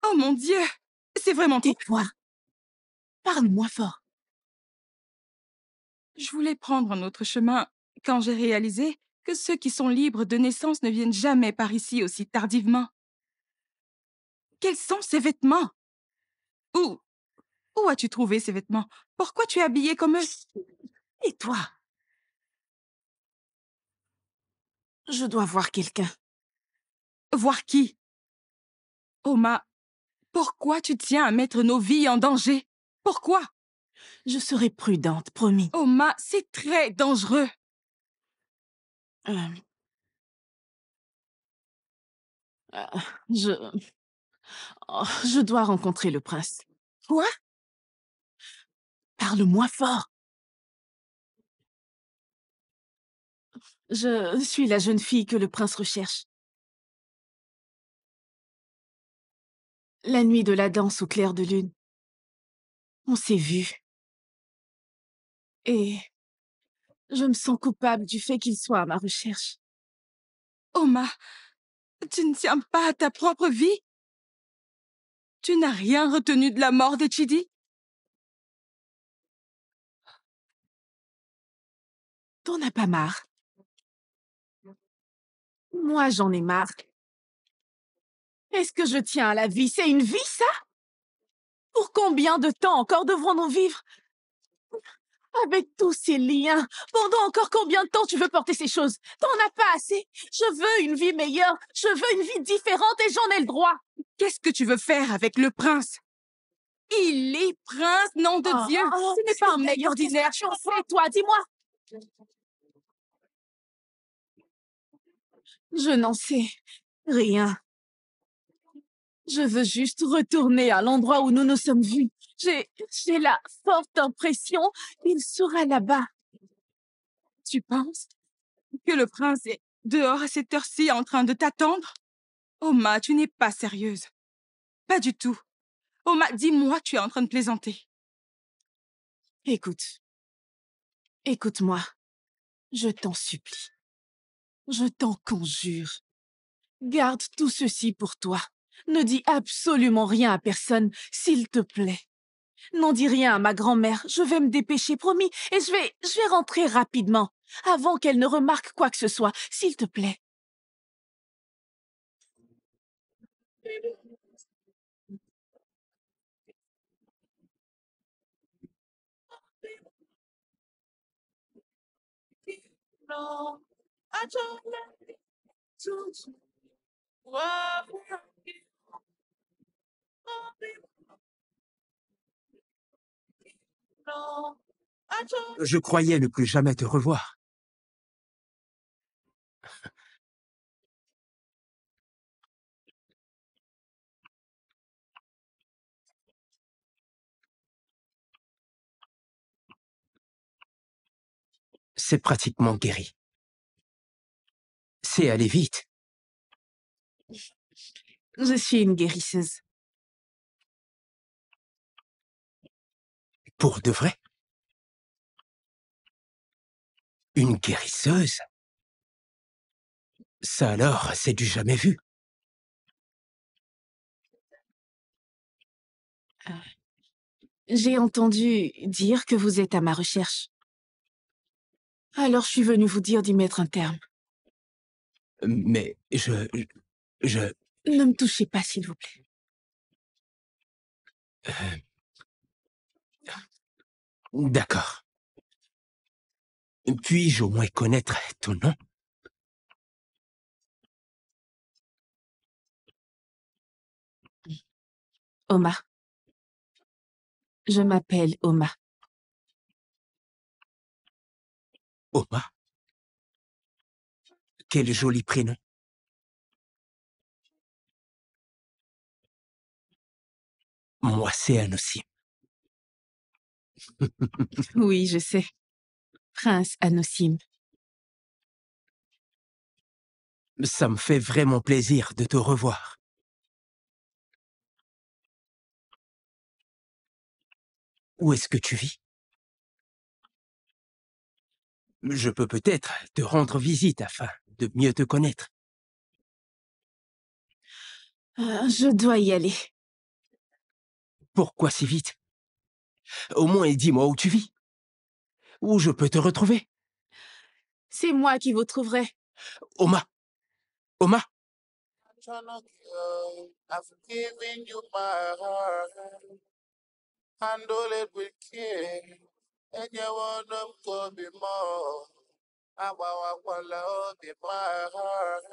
Oh mon Dieu! C'est vraiment toi? Tais-toi. Parle-moi fort. Je voulais prendre un autre chemin quand j'ai réalisé que ceux qui sont libres de naissance ne viennent jamais par ici aussi tardivement. Quels sont ces vêtements? Où as-tu trouvé ces vêtements? Pourquoi tu es habillée comme eux? Et toi? Je dois voir quelqu'un. Voir qui? Oma, pourquoi tu tiens à mettre nos vies en danger? Pourquoi? Je serai prudente, promis. Oma, c'est très dangereux. Euh, je... Oh, je dois rencontrer le prince. Quoi? Parle-moi fort. Je suis la jeune fille que le prince recherche. La nuit de la danse au clair de lune. On s'est vus. Et je me sens coupable du fait qu'il soit à ma recherche. Oma, tu ne tiens pas à ta propre vie? Tu n'as rien retenu de la mort de Chidi? T'en as pas marre? Moi, j'en ai marre. Est-ce que je tiens à la vie? C'est une vie, ça? Pour combien de temps encore devrons-nous vivre? Avec tous ces liens, pendant encore combien de temps tu veux porter ces choses? T'en as pas assez? Je veux une vie meilleure, je veux une vie différente et j'en ai le droit. Qu'est-ce que tu veux faire avec le prince? Il est prince, nom de Dieu. Ce n'est pas un mec ordinaire. Tu en fais, toi, dis-moi. Je n'en sais rien. Je veux juste retourner à l'endroit où nous nous sommes vus. J'ai la forte impression qu'il sera là-bas. Tu penses que le prince est dehors à cette heure-ci en train de t'attendre? Oma, tu n'es pas sérieuse. Pas du tout. Oma, dis-moi, tu es en train de plaisanter. Écoute. Écoute-moi. Je t'en supplie. Je t'en conjure. Garde tout ceci pour toi. Ne dis absolument rien à personne, s'il te plaît. N'en dis rien à ma grand-mère, je vais me dépêcher, promis, et je vais rentrer rapidement, avant qu'elle ne remarque quoi que ce soit, s'il te plaît. Je croyais ne plus jamais te revoir. C'est pratiquement guéri. C'est aller vite. Je suis une guérisseuse. Pour de vrai? Une guérisseuse? Ça alors, c'est du jamais vu. J'ai entendu dire que vous êtes à ma recherche. Alors je suis venue vous dire d'y mettre un terme. Mais Ne me touchez pas, s'il vous plaît. D'accord. Puis-je au moins connaître ton nom? Oma. Je m'appelle Oma. Oma? Quel joli prénom. Moi, c'est Anosim. Oui, je sais. Prince Anosim. Ça me fait vraiment plaisir de te revoir. Où est-ce que tu vis? Je peux peut-être te rendre visite afin de mieux te connaître. Je dois y aller. Pourquoi si vite? Au moins dis-moi où tu vis. Où je peux te retrouver. C'est moi qui vous trouverai. Oma! Oma! I've given you my heart. Handle it with care. And you want them to be more. I want love in my heart.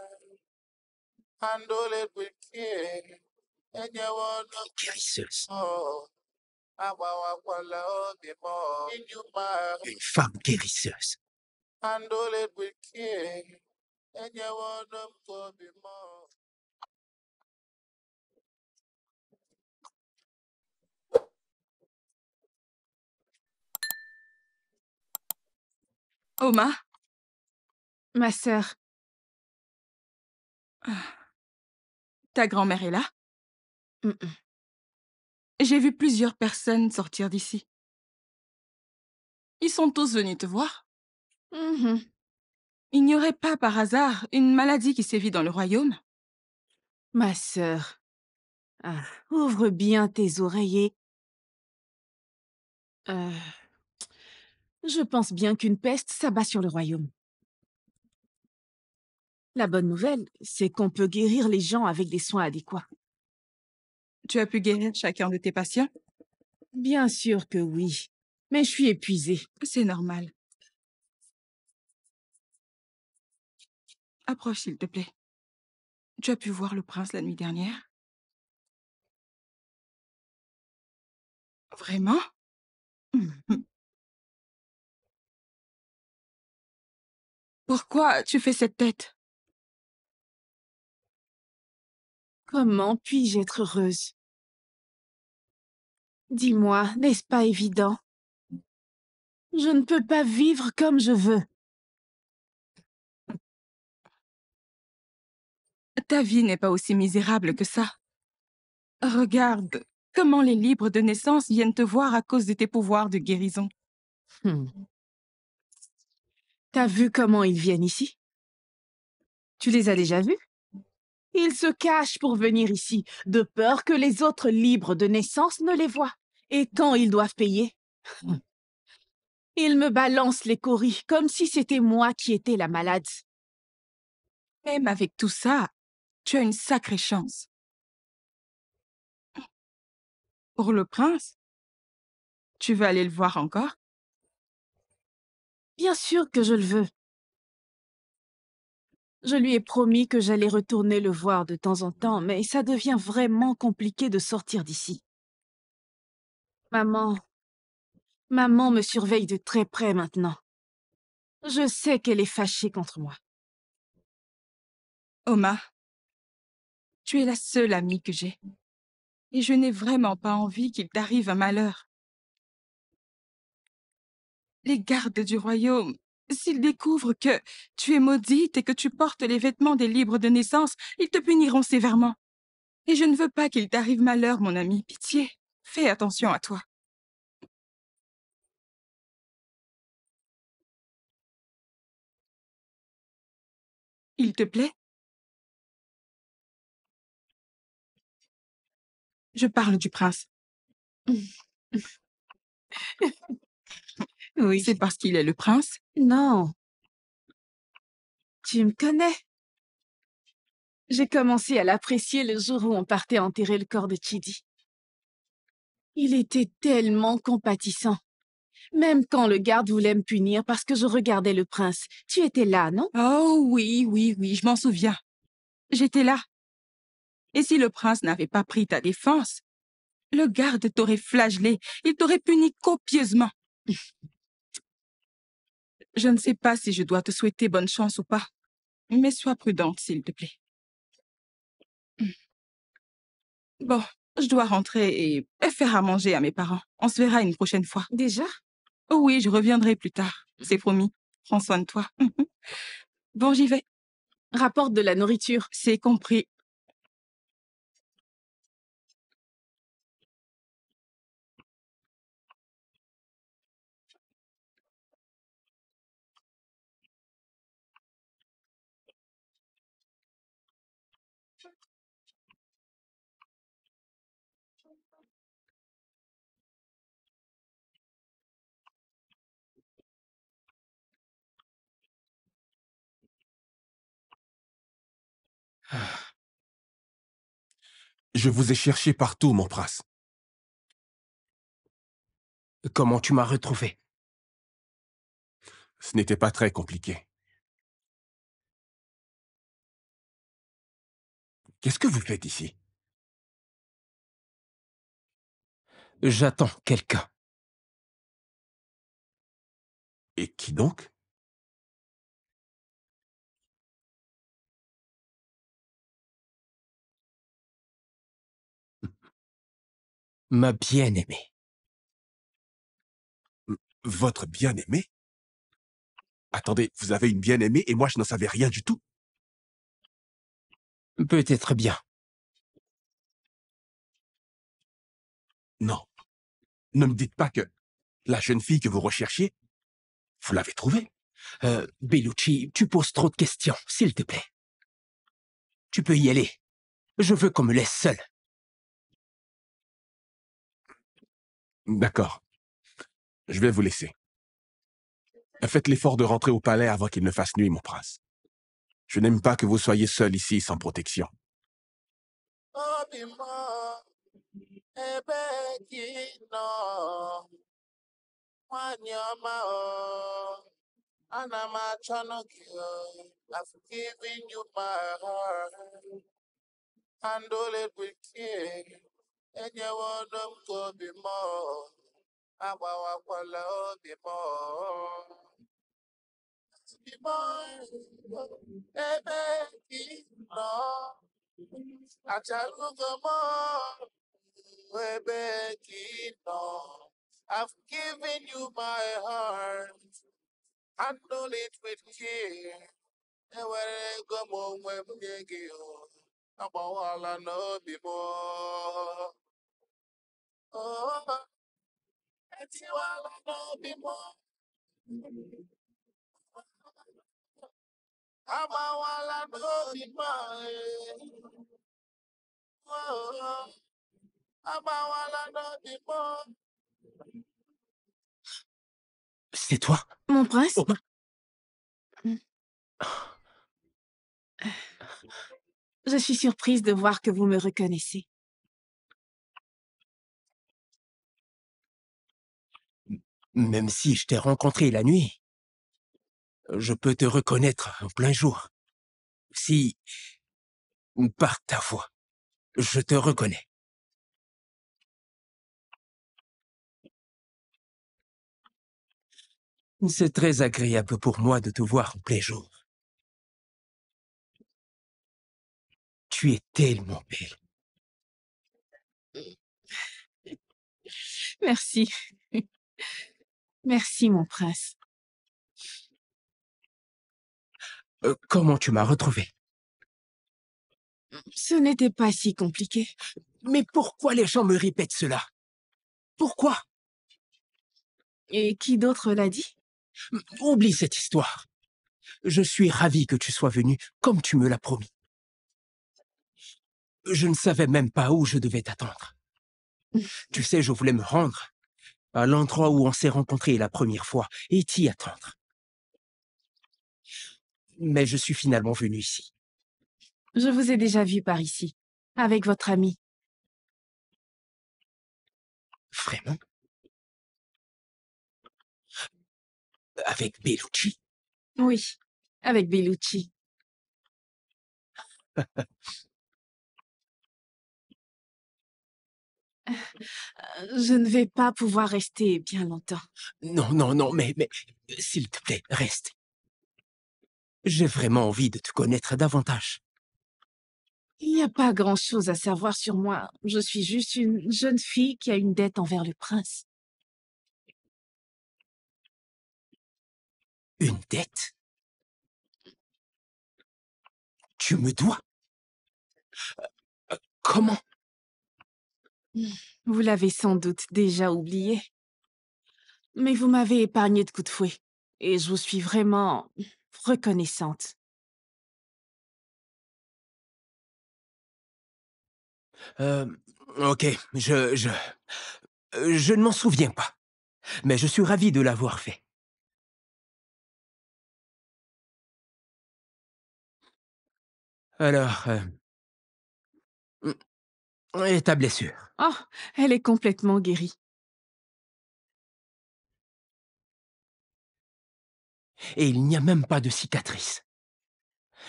Handle it with care. And you want them Guérisseuse. more. I want love in more. In you my heart. Une femme guérisseuse. Handle it with care. And you want them to be more. Oma? Ma sœur. Ta grand-mère est là? J'ai vu plusieurs personnes sortir d'ici. Ils sont tous venus te voir. Il n'y aurait pas par hasard une maladie qui sévit dans le royaume? Ma sœur. Ouvre bien tes oreillers. Je pense bien qu'une peste s'abat sur le royaume. La bonne nouvelle, c'est qu'on peut guérir les gens avec des soins adéquats. Tu as pu guérir chacun de tes patients? Bien sûr que oui. mais je suis épuisée. C'est normal. Approche, s'il te plaît. Tu as pu voir le prince la nuit dernière? Vraiment? Pourquoi tu fais cette tête? Comment puis-je être heureuse? Dis-moi, n'est-ce pas évident? Je ne peux pas vivre comme je veux. Ta vie n'est pas aussi misérable que ça. Regarde comment les libres de naissance viennent te voir à cause de tes pouvoirs de guérison. T'as vu comment ils viennent ici? Tu les as déjà vus? Ils se cachent pour venir ici, de peur que les autres libres de naissance ne les voient. Et quand ils doivent payer, ils me balancent les coris comme si c'était moi qui étais la malade. Même avec tout ça, tu as une sacrée chance. Pour le prince, tu veux aller le voir encore? Bien sûr que je le veux. Je lui ai promis que j'allais retourner le voir de temps en temps, mais ça devient vraiment compliqué de sortir d'ici. Maman me surveille de très près maintenant. Je sais qu'elle est fâchée contre moi. Oma, tu es la seule amie que j'ai. Et je n'ai vraiment pas envie qu'il t'arrive un malheur. Les gardes du royaume, s'ils découvrent que tu es maudite et que tu portes les vêtements des libres de naissance, ils te puniront sévèrement. Et je ne veux pas qu'il t'arrive malheur, mon ami. Pitié, fais attention à toi. Il te plaît? Je parle du prince. Oui. C'est parce qu'il est le prince? Non. Tu me connais. J'ai commencé à l'apprécier le jour où on partait enterrer le corps de Chidi. Il était tellement compatissant. Même quand le garde voulait me punir parce que je regardais le prince. Tu étais là, non? Oh oui, je m'en souviens. J'étais là. Et si le prince n'avait pas pris ta défense, le garde t'aurait flagellé, il t'aurait puni copieusement. Je ne sais pas si je dois te souhaiter bonne chance ou pas, mais sois prudente, s'il te plaît. Bon, je dois rentrer et faire à manger à mes parents. On se verra une prochaine fois. Déjà? Oh oui, je reviendrai plus tard. C'est promis. Prends soin de toi. Bon, j'y vais. Rapporte de la nourriture. C'est compris. Je vous ai cherché partout, mon prince. Comment tu m'as retrouvé? Ce n'était pas très compliqué. Qu'est-ce que vous faites ici? J'attends quelqu'un. Et qui donc? Ma bien-aimée. Votre bien-aimé? Attendez, vous avez une bien-aimée et moi je n'en savais rien du tout? Peut-être bien. Non. Ne me dites pas que la jeune fille que vous recherchiez, vous l'avez trouvée? Bellucci, tu poses trop de questions, s'il te plaît. Tu peux y aller. Je veux qu'on me laisse seul. D'accord. Je vais vous laisser. Faites l'effort de rentrer au palais avant qu'il ne fasse nuit, mon prince. Je n'aime pas que vous soyez seul ici sans protection. Obimo, ebe gị nọ. Nwanyị ọma o, ana m achọnụ gị o. I've given you my heart. Handle it with care. Enyewo m ka obi m o. Agbawakwala obi m o. Ebe gị nọ, achalugo m ebe gị nọ. I've given you my heart, handle it with care. Ewere ego m onwe m nye gị o, agbawala n'obi m etiwala n'obi m agbawala n'obi m agbawala n'obi m. C'est toi? Mon prince? Oma? Je suis surprise de voir que vous me reconnaissez. Même si je t'ai rencontré la nuit, je peux te reconnaître en plein jour. Si, par ta voix, je te reconnais. C'est très agréable pour moi de te voir en plein jour. Tu es tellement belle. Merci. Merci, mon prince. Comment tu m'as retrouvé? Ce n'était pas si compliqué. Mais pourquoi les gens me répètent cela? Pourquoi? Et qui d'autre l'a dit? Oublie cette histoire. Je suis ravi que tu sois venu comme tu me l'as promis. Je ne savais même pas où je devais t'attendre. Tu sais, je voulais me rendre à l'endroit où on s'est rencontrés la première fois et t'y attendre. Mais je suis finalement venu ici. Je vous ai déjà vu par ici, avec votre ami. Vraiment? Avec Bellucci? Oui, avec Bellucci. Je ne vais pas pouvoir rester bien longtemps. Non, non, non, mais s'il te plaît, reste. J'ai vraiment envie de te connaître davantage. Il n'y a pas grand-chose à savoir sur moi. Je suis juste une jeune fille qui a une dette envers le prince. Une dette? Tu me dois? Comment? Vous l'avez sans doute déjà oublié. Mais vous m'avez épargné de coups de fouet. Et je vous suis vraiment reconnaissante. Ok, je ne m'en souviens pas. Mais je suis ravi de l'avoir fait. Alors, et ta blessure? Oh, elle est complètement guérie. Et il n'y a même pas de cicatrice.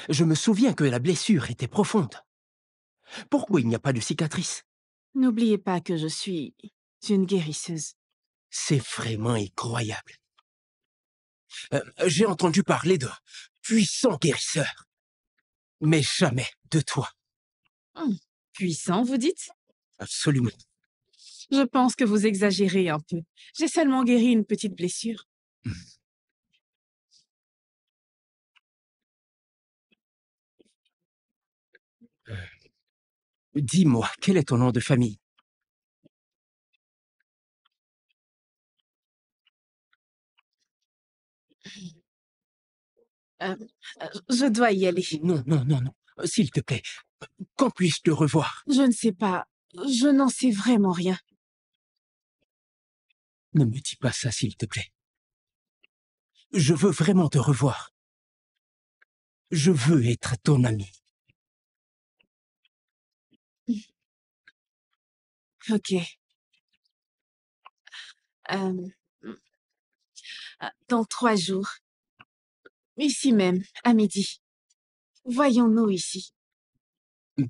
Je me souviens que la blessure était profonde. Pourquoi il n'y a pas de cicatrice? N'oubliez pas que je suis une guérisseuse. C'est vraiment incroyable. J'ai entendu parler de puissants guérisseurs, mais jamais de toi. Puissant, vous dites? Absolument. Je pense que vous exagérez un peu. J'ai seulement guéri une petite blessure. Dis-moi, quel est ton nom de famille? Je dois y aller. Non, non, non, non. S'il te plaît, quand puis-je te revoir? Je ne sais pas. Je n'en sais vraiment rien. Ne me dis pas ça, s'il te plaît. Je veux vraiment te revoir. Je veux être ton ami. Ok. Dans 3 jours. Ici même, à midi. Voyons-nous ici.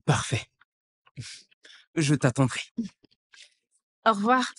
Parfait. Je t'attendrai. Au revoir.